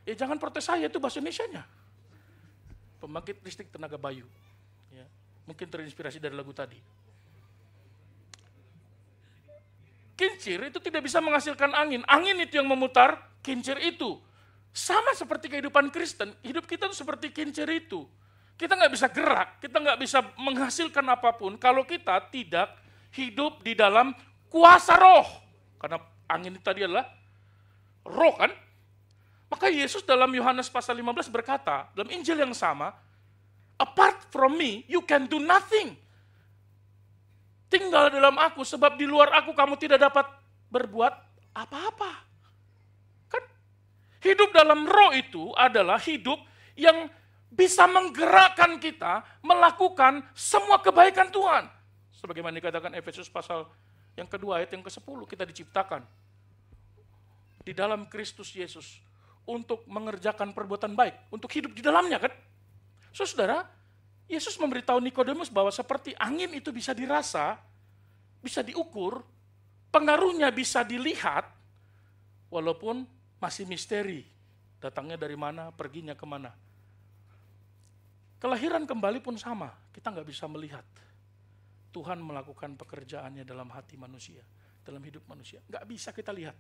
Jangan protes saya, itu bahasa Indonesianya. Pembangkit listrik tenaga Bayu. Ya, mungkin terinspirasi dari lagu tadi. Kincir itu tidak bisa menghasilkan angin. Angin itu yang memutar kincir itu. Sama seperti kehidupan Kristen, hidup kita itu seperti kincir itu. Kita nggak bisa gerak, kita nggak bisa menghasilkan apapun kalau kita tidak hidup di dalam kuasa roh. Karena angin itu tadi adalah roh kan? Maka Yesus dalam Yohanes pasal 15 berkata, dalam Injil yang sama, apart from me, you can do nothing. Tinggal dalam aku, sebab di luar aku kamu tidak dapat berbuat apa-apa. Kan? Hidup dalam roh itu adalah hidup yang bisa menggerakkan kita melakukan semua kebaikan Tuhan. Sebagaimana dikatakan Efesus pasal yang kedua ayat yang ke-10, kita diciptakan di dalam Kristus Yesus untuk mengerjakan perbuatan baik, untuk hidup di dalamnya kan. Saudara, Yesus memberitahu Nikodemus bahwa seperti angin itu bisa dirasa, bisa diukur, pengaruhnya bisa dilihat, walaupun masih misteri. Datangnya dari mana, perginya kemana. Kelahiran kembali pun sama, kita nggak bisa melihat. Tuhan melakukan pekerjaannya dalam hati manusia, dalam hidup manusia. Nggak bisa kita lihat.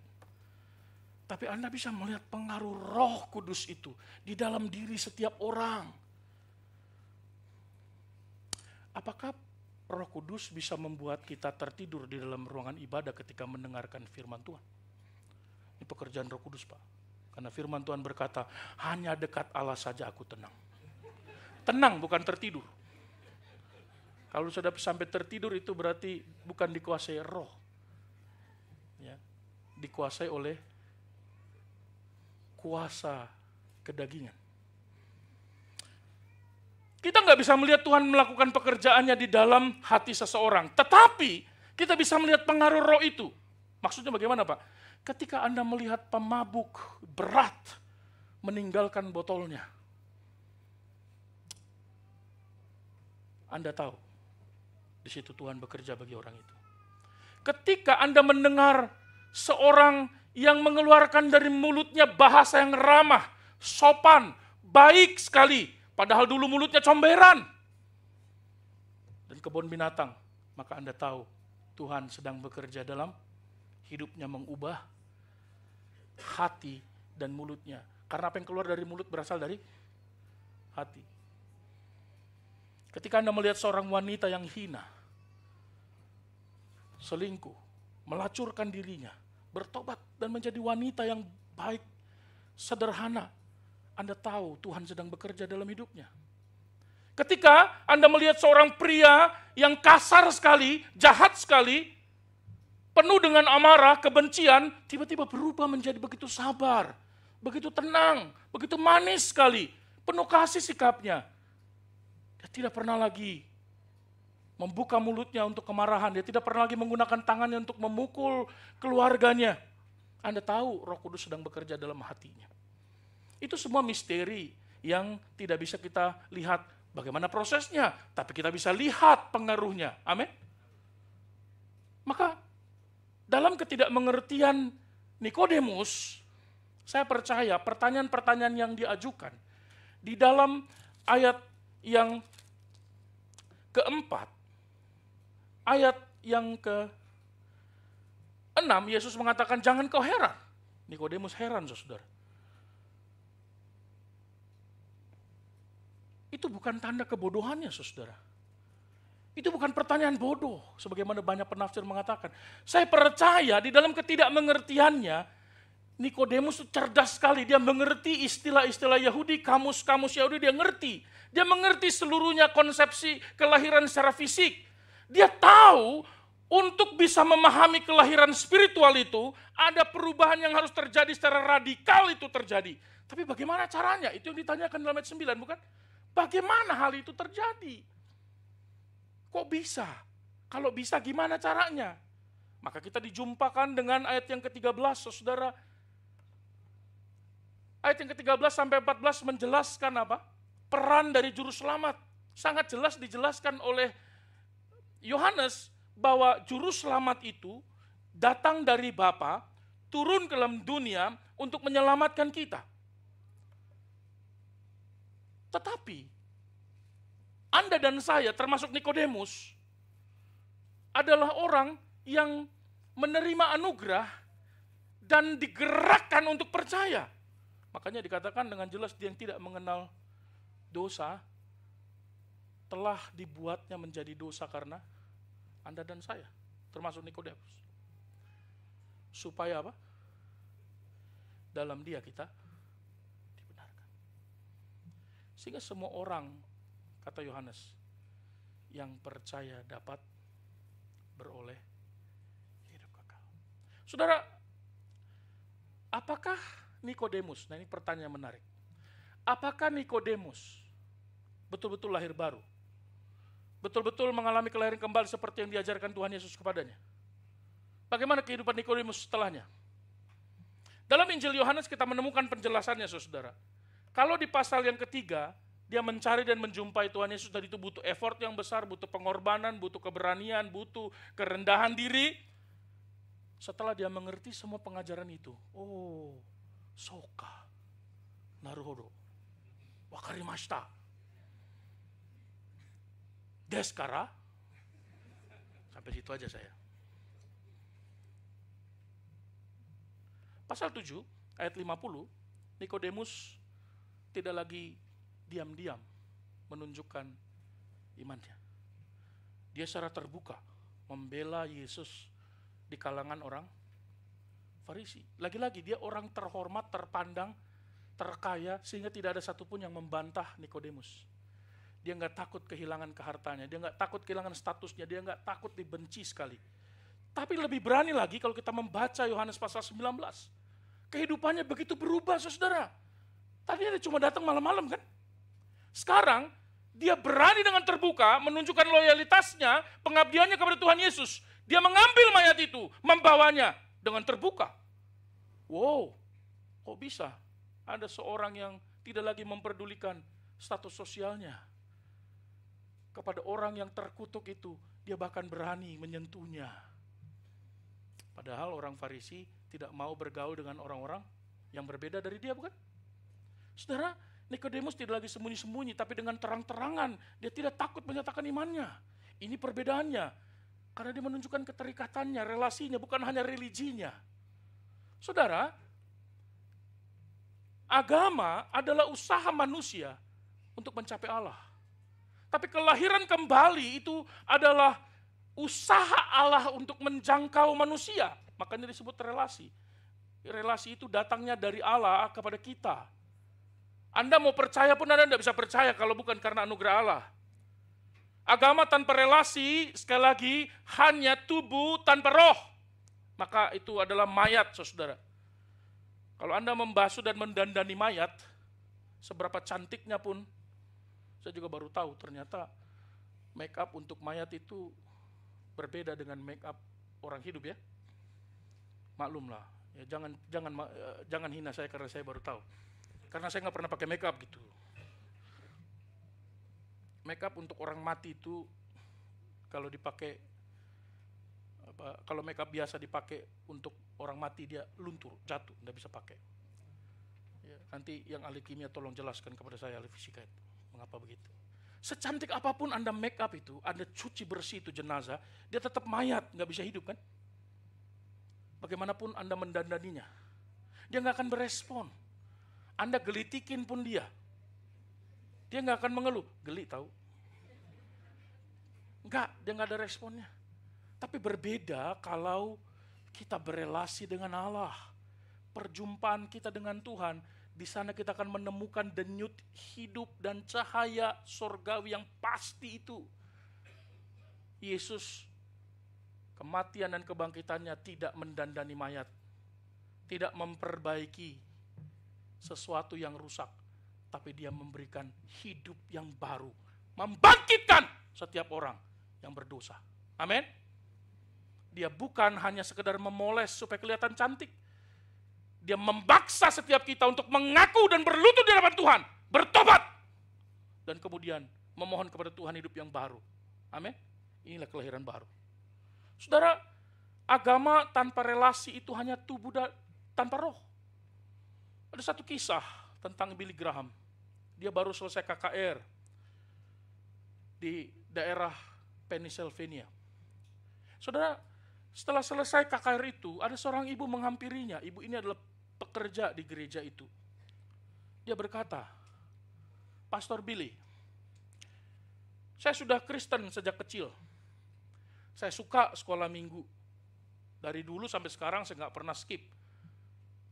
Tapi Anda bisa melihat pengaruh Roh Kudus itu di dalam diri setiap orang. Apakah Roh Kudus bisa membuat kita tertidur di dalam ruangan ibadah ketika mendengarkan firman Tuhan? Ini pekerjaan Roh Kudus, Pak. Karena firman Tuhan berkata, hanya dekat Allah saja aku tenang. Tenang, bukan tertidur. Kalau sudah sampai tertidur itu berarti bukan dikuasai roh. Ya, dikuasai oleh kuasa kedagingan. Kita nggak bisa melihat Tuhan melakukan pekerjaannya di dalam hati seseorang. Tetapi kita bisa melihat pengaruh roh itu. Maksudnya bagaimana, Pak? Ketika Anda melihat pemabuk berat meninggalkan botolnya, Anda tahu di situ Tuhan bekerja bagi orang itu. Ketika Anda mendengar seorang yang mengeluarkan dari mulutnya bahasa yang ramah, sopan, baik sekali, padahal dulu mulutnya comberan dan kebun binatang, maka Anda tahu Tuhan sedang bekerja dalam hidupnya, mengubah hati dan mulutnya. Karena apa yang keluar dari mulut berasal dari hati. Ketika Anda melihat seorang wanita yang hina, selingkuh, melacurkan dirinya, bertobat dan menjadi wanita yang baik, sederhana, Anda tahu Tuhan sedang bekerja dalam hidupnya. Ketika Anda melihat seorang pria yang kasar sekali, jahat sekali, penuh dengan amarah, kebencian, tiba-tiba berubah menjadi begitu sabar, begitu tenang, begitu manis sekali, penuh kasih sikapnya. Dia tidak pernah lagi membuka mulutnya untuk kemarahan, dia tidak pernah lagi menggunakan tangannya untuk memukul keluarganya. Anda tahu Roh Kudus sedang bekerja dalam hatinya. Itu semua misteri yang tidak bisa kita lihat bagaimana prosesnya, tapi kita bisa lihat pengaruhnya. Amin. Maka dalam ketidakmengertian Nikodemus, saya percaya pertanyaan-pertanyaan yang diajukan di dalam ayat yang keempat, ayat yang ke-6, Yesus mengatakan jangan kau heran. Nikodemus heran, saudara. Itu bukan tanda kebodohannya, saudara. Itu bukan pertanyaan bodoh, sebagaimana banyak penafsir mengatakan. Saya percaya di dalam ketidakmengertiannya, Nikodemus cerdas sekali, dia mengerti istilah-istilah Yahudi, kamus-kamus Yahudi dia ngerti. Dia mengerti seluruhnya konsepsi kelahiran secara fisik. Dia tahu untuk bisa memahami kelahiran spiritual itu, ada perubahan yang harus terjadi secara radikal itu terjadi. Tapi bagaimana caranya? Itu yang ditanyakan dalam ayat 9, bukan? Bagaimana hal itu terjadi? Kok bisa? Kalau bisa gimana caranya? Maka kita dijumpakan dengan ayat yang ke-13, saudara. Ayat yang ke-13 sampai 14 menjelaskan apa? Peran dari juru selamat. Sangat jelas dijelaskan oleh Yohanes bahwa juru selamat itu datang dari Bapa, turun ke dalam dunia untuk menyelamatkan kita. Tetapi Anda dan saya termasuk Nikodemus adalah orang yang menerima anugerah dan digerakkan untuk percaya. Makanya dikatakan dengan jelas dia yang tidak mengenal dosa telah dibuatnya menjadi dosa karena Anda dan saya, termasuk Nikodemus. Supaya apa? Dalam dia kita dibenarkan. Sehingga semua orang, kata Yohanes, yang percaya dapat beroleh hidup kekal. Saudara, apakah Nikodemus, nah ini pertanyaan menarik. Apakah Nikodemus betul-betul lahir baru? Betul-betul mengalami kelahiran kembali seperti yang diajarkan Tuhan Yesus kepadanya? Bagaimana kehidupan Nikodemus setelahnya? Dalam Injil Yohanes kita menemukan penjelasannya, saudara. Kalau di pasal yang ketiga, dia mencari dan menjumpai Tuhan Yesus, dan itu butuh effort yang besar, butuh pengorbanan, butuh keberanian, butuh kerendahan diri. Setelah dia mengerti semua pengajaran itu, oh, soka, naruhodo, wakarimashita, deskara, sampai situ aja saya. Pasal 7 ayat 50, Nikodemus tidak lagi diam-diam menunjukkan imannya. Dia secara terbuka membela Yesus di kalangan orang Farisi. Lagi-lagi dia orang terhormat, terpandang, terkaya, sehingga tidak ada satupun yang membantah Nikodemus. Dia nggak takut kehilangan kehartanya, dia nggak takut kehilangan statusnya, dia nggak takut dibenci sekali. Tapi lebih berani lagi kalau kita membaca Yohanes pasal 19. Kehidupannya begitu berubah, saudara. Tadinya dia cuma datang malam-malam kan? Sekarang dia berani dengan terbuka menunjukkan loyalitasnya, pengabdiannya kepada Tuhan Yesus. Dia mengambil mayat itu, membawanya dengan terbuka. Wow, kok bisa ada seorang yang tidak lagi memperdulikan status sosialnya? Kepada orang yang terkutuk itu, dia bahkan berani menyentuhnya. Padahal orang Farisi tidak mau bergaul dengan orang-orang yang berbeda dari dia, bukan? Saudara, Nikodemus tidak lagi sembunyi-sembunyi, tapi dengan terang-terangan dia tidak takut menyatakan imannya. Ini perbedaannya, karena dia menunjukkan keterikatannya, relasinya, bukan hanya religinya. Saudara, agama adalah usaha manusia untuk mencapai Allah. Tapi kelahiran kembali itu adalah usaha Allah untuk menjangkau manusia. Makanya disebut relasi. Relasi itu datangnya dari Allah kepada kita. Anda mau percaya pun Anda tidak bisa percaya kalau bukan karena anugerah Allah. Agama tanpa relasi, sekali lagi, hanya tubuh tanpa roh. Maka itu adalah mayat, saudara. Kalau Anda membasuh dan mendandani mayat, seberapa cantiknya pun, saya juga baru tahu ternyata make up untuk mayat itu berbeda dengan make up orang hidup ya. Maklumlah, ya jangan hina saya karena saya baru tahu. Karena saya nggak pernah pakai make up gitu. Make up untuk orang mati itu kalau dipakai, kalau make up biasa dipakai untuk orang mati dia luntur, jatuh, nggak bisa pakai. Ya, nanti yang ahli kimia tolong jelaskan kepada saya, ahli fisika itu, mengapa begitu. Secantik apapun Anda make up itu, Anda cuci bersih itu jenazah, dia tetap mayat, nggak bisa hidup kan? Bagaimanapun Anda mendandaninya, dia nggak akan berespon. Anda gelitikin pun dia nggak akan mengeluh, geli tahu. Enggak, dia enggak ada responnya. Tapi berbeda kalau kita berelasi dengan Allah. Perjumpaan kita dengan Tuhan, di sana kita akan menemukan denyut hidup dan cahaya sorgawi yang pasti itu. Yesus, kematian dan kebangkitannya tidak mendandani mayat, tidak memperbaiki sesuatu yang rusak, tapi dia memberikan hidup yang baru, membangkitkan setiap orang yang berdosa. Amin. Dia bukan hanya sekedar memoles supaya kelihatan cantik. Dia memaksa setiap kita untuk mengaku dan berlutut di hadapan Tuhan, bertobat, dan kemudian memohon kepada Tuhan hidup yang baru. Amin. Inilah kelahiran baru. Saudara, agama tanpa relasi itu hanya tubuh tanpa roh. Ada satu kisah tentang Billy Graham. Dia baru selesai KKR di daerah Pennsylvania. Saudara, setelah selesai KKR itu, ada seorang ibu menghampirinya. Ibu ini adalah pekerja di gereja itu. Dia berkata, Pastor Billy, saya sudah Kristen sejak kecil. Saya suka sekolah minggu. Dari dulu sampai sekarang saya gak pernah skip.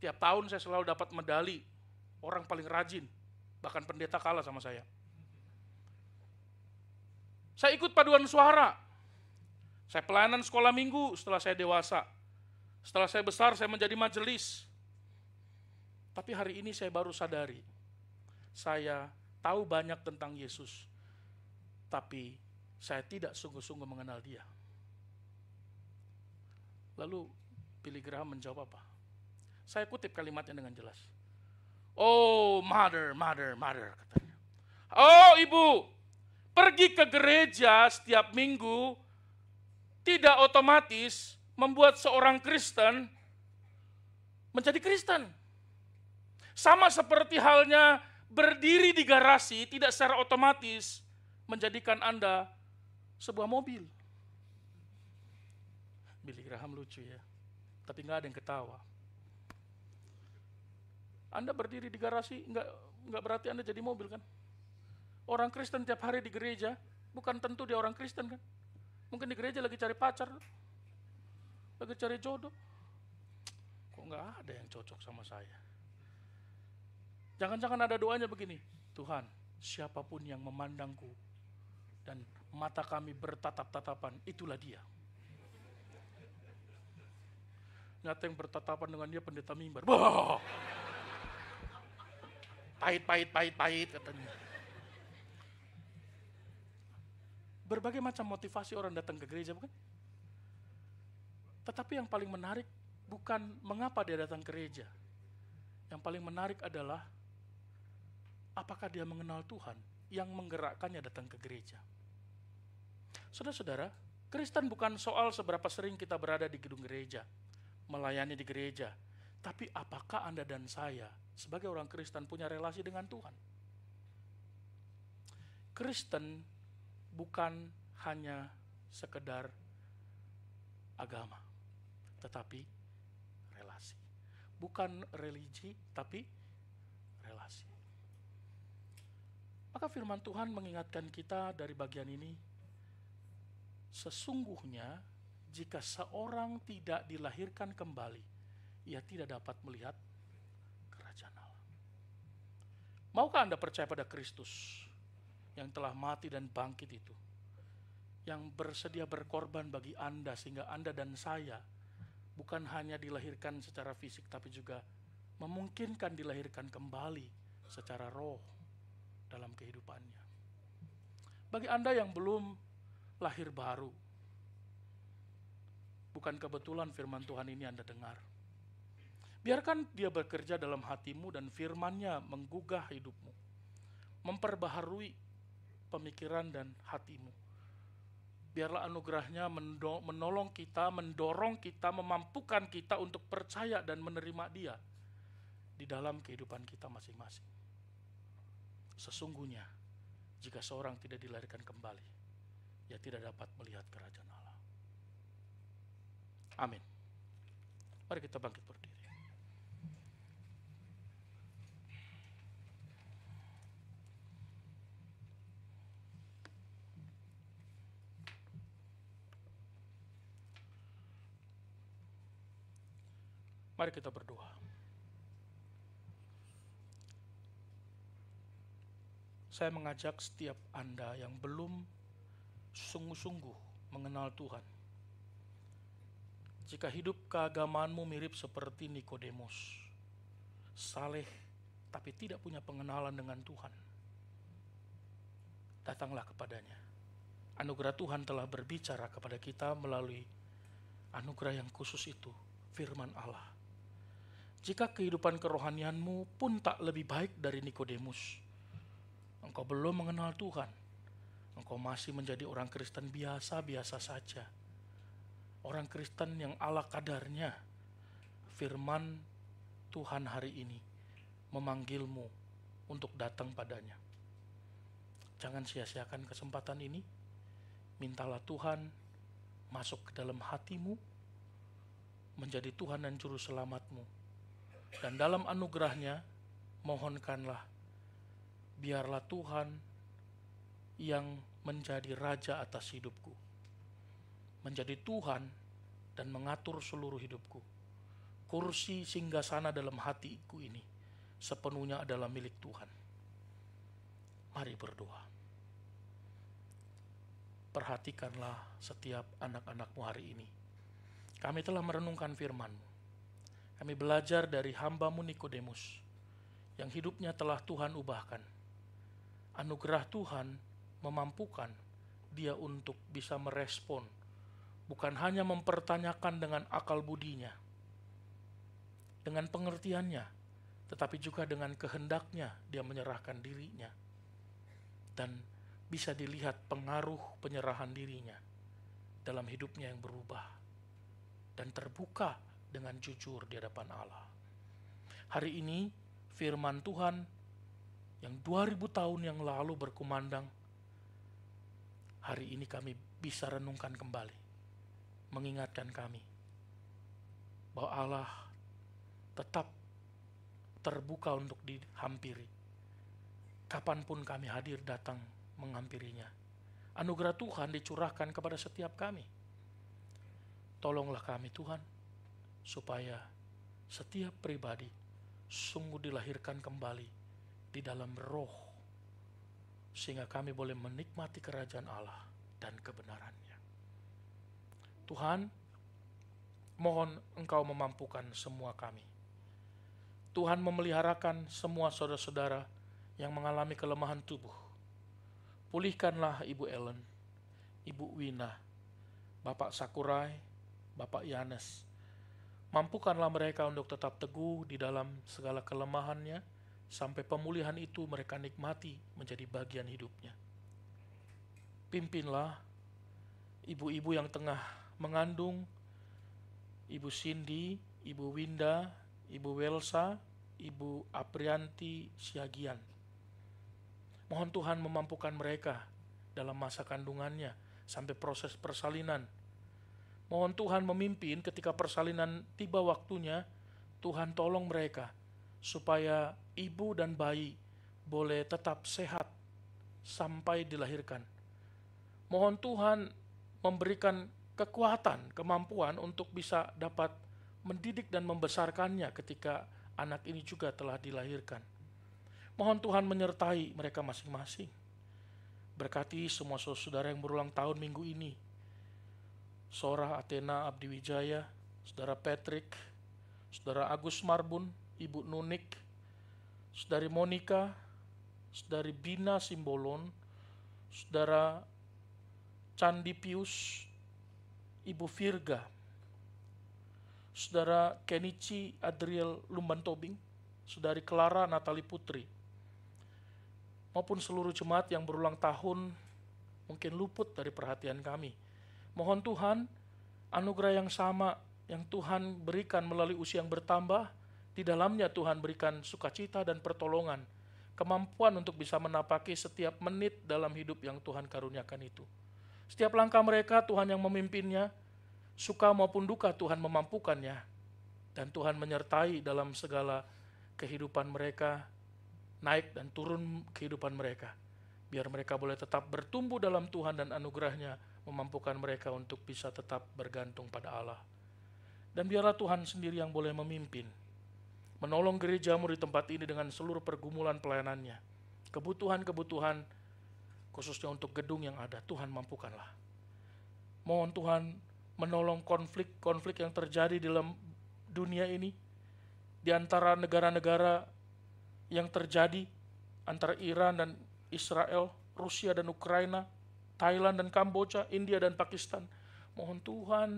Tiap tahun saya selalu dapat medali. Orang paling rajin. Bahkan pendeta kalah sama saya. Saya ikut paduan suara. Saya pelayanan sekolah minggu setelah saya dewasa. Setelah saya besar, saya menjadi majelis. Tapi hari ini saya baru sadari. Saya tahu banyak tentang Yesus. Tapi saya tidak sungguh-sungguh mengenal dia. Lalu Billy Graham menjawab apa? Saya kutip kalimatnya dengan jelas. Oh, mother, katanya. Oh, ibu, pergi ke gereja setiap minggu tidak otomatis membuat seorang Kristen menjadi Kristen. Sama seperti halnya berdiri di garasi tidak secara otomatis menjadikan Anda sebuah mobil. Billy Graham lucu ya, tapi nggak ada yang ketawa. Anda berdiri di garasi nggak berarti Anda jadi mobil kan? Orang Kristen tiap hari di gereja bukan tentu dia orang Kristen kan? Mungkin di gereja lagi cari pacar, lagi cari jodoh. Kok nggak ada yang cocok sama saya? Jangan-jangan ada doanya begini, Tuhan, siapapun yang memandangku dan mata kami bertatap-tatapan, itulah dia. Nyata yang bertatapan dengan dia pendeta mimbar. Wah, pahit katanya. Berbagai macam motivasi orang datang ke gereja, bukan? Tetapi yang paling menarik bukan mengapa dia datang ke gereja. Yang paling menarik adalah apakah dia mengenal Tuhan yang menggerakkannya datang ke gereja. Saudara-saudara, Kristen bukan soal seberapa sering kita berada di gedung gereja, melayani di gereja, tapi apakah Anda dan saya sebagai orang Kristen punya relasi dengan Tuhan? Kristen bukan hanya sekedar agama, tetapi relasi. Bukan religi, tapi relasi. Maka firman Tuhan mengingatkan kita dari bagian ini, sesungguhnya jika seorang tidak dilahirkan kembali, ia tidak dapat melihat kerajaan Allah. Maukah Anda percaya pada Kristus yang telah mati dan bangkit itu? Yang bersedia berkorban bagi Anda sehingga Anda dan saya bukan hanya dilahirkan secara fisik tapi juga memungkinkan dilahirkan kembali secara roh dalam kehidupannya. Bagi Anda yang belum lahir baru, bukan kebetulan firman Tuhan ini Anda dengar. Biarkan dia bekerja dalam hatimu dan firman-Nya menggugah hidupmu, memperbaharui pemikiran dan hatimu. Biarlah anugerah-Nya menolong kita, mendorong kita, memampukan kita untuk percaya dan menerima dia di dalam kehidupan kita masing-masing. Sesungguhnya, jika seorang tidak dilahirkan kembali, ia tidak dapat melihat kerajaan Allah. Amin. Mari kita bangkit berdiri. Mari kita berdoa. Saya mengajak setiap Anda yang belum sungguh-sungguh mengenal Tuhan. Jika hidup keagamaanmu mirip seperti Nikodemus, saleh tapi tidak punya pengenalan dengan Tuhan, datanglah kepadanya. Anugerah Tuhan telah berbicara kepada kita melalui anugerah yang khusus itu, firman Allah. Jika kehidupan kerohanianmu pun tak lebih baik dari Nikodemus, engkau belum mengenal Tuhan, engkau masih menjadi orang Kristen biasa-biasa saja. Orang Kristen yang ala kadarnya, firman Tuhan hari ini memanggilmu untuk datang padanya. Jangan sia-siakan kesempatan ini. Mintalah Tuhan masuk ke dalam hatimu, menjadi Tuhan dan Juru Selamatmu. Dan dalam anugerahnya, mohonkanlah, biarlah Tuhan yang menjadi Raja atas hidupku, menjadi Tuhan dan mengatur seluruh hidupku. Kursi singgasana dalam hatiku ini sepenuhnya adalah milik Tuhan. Mari berdoa. Perhatikanlah setiap anak-anak-Mu hari ini. Kami telah merenungkan firman-Mu. Kami belajar dari hamba-Mu Nikodemus, yang hidupnya telah Tuhan ubahkan. Anugerah Tuhan memampukan dia untuk bisa merespon, bukan hanya mempertanyakan dengan akal budinya, dengan pengertiannya, tetapi juga dengan kehendaknya dia menyerahkan dirinya. Dan bisa dilihat pengaruh penyerahan dirinya dalam hidupnya yang berubah dan terbuka dengan jujur di hadapan Allah. Hari ini firman Tuhan yang 2000 tahun yang lalu berkumandang, hari ini kami bisa renungkan kembali, mengingatkan kami bahwa Allah tetap terbuka untuk dihampiri. Kapanpun kami hadir datang menghampirinya. Anugerah Tuhan dicurahkan kepada setiap kami. Tolonglah kami Tuhan, supaya setiap pribadi sungguh dilahirkan kembali di dalam roh, sehingga kami boleh menikmati kerajaan Allah dan kebenarannya. Tuhan, mohon Engkau memampukan semua kami. Tuhan memeliharakan semua saudara-saudara yang mengalami kelemahan tubuh. Pulihkanlah Ibu Ellen, Ibu Wina, Bapak Sakurai, Bapak Yanes. Mampukanlah mereka untuk tetap teguh di dalam segala kelemahannya, sampai pemulihan itu mereka nikmati menjadi bagian hidupnya. Pimpinlah ibu-ibu yang tengah mengandung, Ibu Cindy, Ibu Winda, Ibu Welsa, Ibu Aprianti Siagian. Mohon Tuhan memampukan mereka dalam masa kandungannya sampai proses persalinan. Mohon Tuhan memimpin ketika persalinan tiba waktunya. Tuhan tolong mereka supaya ibu dan bayi boleh tetap sehat sampai dilahirkan. Mohon Tuhan memberikan kekuatan, kemampuan untuk bisa dapat mendidik dan membesarkannya ketika anak ini juga telah dilahirkan. Mohon Tuhan menyertai mereka masing-masing. Berkati semua saudara yang berulang tahun minggu ini. Saudara Athena Abdi Wijaya, Saudara Patrick, Saudara Agus Marbun, Ibu Nunik, Saudari Monica, Saudari Bina Simbolon, Saudara Candi Pius, Ibu Virga, Saudara Kenichi Adriel Lumban Tobing, Saudari Clara Natali Putri, maupun seluruh jemaat yang berulang tahun mungkin luput dari perhatian kami. Mohon Tuhan, anugerah yang sama yang Tuhan berikan melalui usia yang bertambah, di dalamnya Tuhan berikan sukacita dan pertolongan, kemampuan untuk bisa menapaki setiap menit dalam hidup yang Tuhan karuniakan itu. Setiap langkah mereka Tuhan yang memimpinnya, suka maupun duka Tuhan memampukannya, dan Tuhan menyertai dalam segala kehidupan mereka, naik dan turun kehidupan mereka, biar mereka boleh tetap bertumbuh dalam Tuhan dan anugerahnya memampukan mereka untuk bisa tetap bergantung pada Allah. Dan biarlah Tuhan sendiri yang boleh memimpin, menolong gerejamu di tempat ini dengan seluruh pergumulan pelayanannya. Kebutuhan-kebutuhan khususnya untuk gedung yang ada, Tuhan mampukanlah. Mohon Tuhan menolong konflik-konflik yang terjadi dalam dunia ini, di antara negara-negara yang terjadi, antara Iran dan Israel, Rusia dan Ukraina, Thailand dan Kamboja, India dan Pakistan. Mohon Tuhan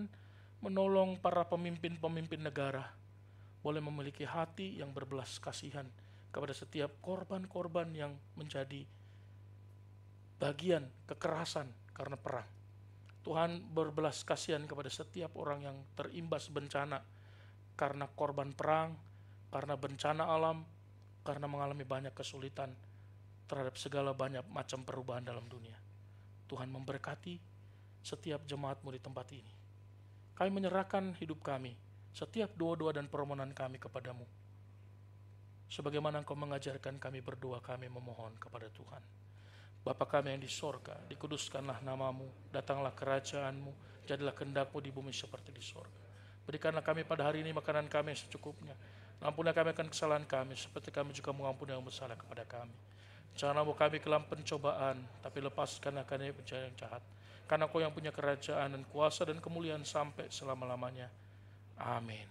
menolong para pemimpin-pemimpin negara boleh memiliki hati yang berbelas kasihan kepada setiap korban-korban yang menjadi bagian kekerasan karena perang. Tuhan berbelas kasihan kepada setiap orang yang terimbas bencana karena korban perang, karena bencana alam, karena mengalami banyak kesulitan terhadap segala banyak macam perubahan dalam dunia. Tuhan memberkati setiap jemaat-Mu di tempat ini. Kami menyerahkan hidup kami, setiap doa-doa dan permohonan kami kepadamu. Sebagaimana Engkau mengajarkan kami berdoa, kami memohon kepada Tuhan. Bapa kami yang di sorga, dikuduskanlah namamu, datanglah kerajaan-Mu, jadilah kehendak-Mu di bumi seperti di sorga. Berikanlah kami pada hari ini makanan kami secukupnya. Ampunilah kami akan kesalahan kami, seperti kami juga mengampuni yang bersalah kepada kami. Janganlah bawa kami ke dalam pencobaan, tapi lepaskanlah kami dari yang jahat. Karena Kau yang punya kerajaan dan kuasa dan kemuliaan sampai selama-lamanya. Amin.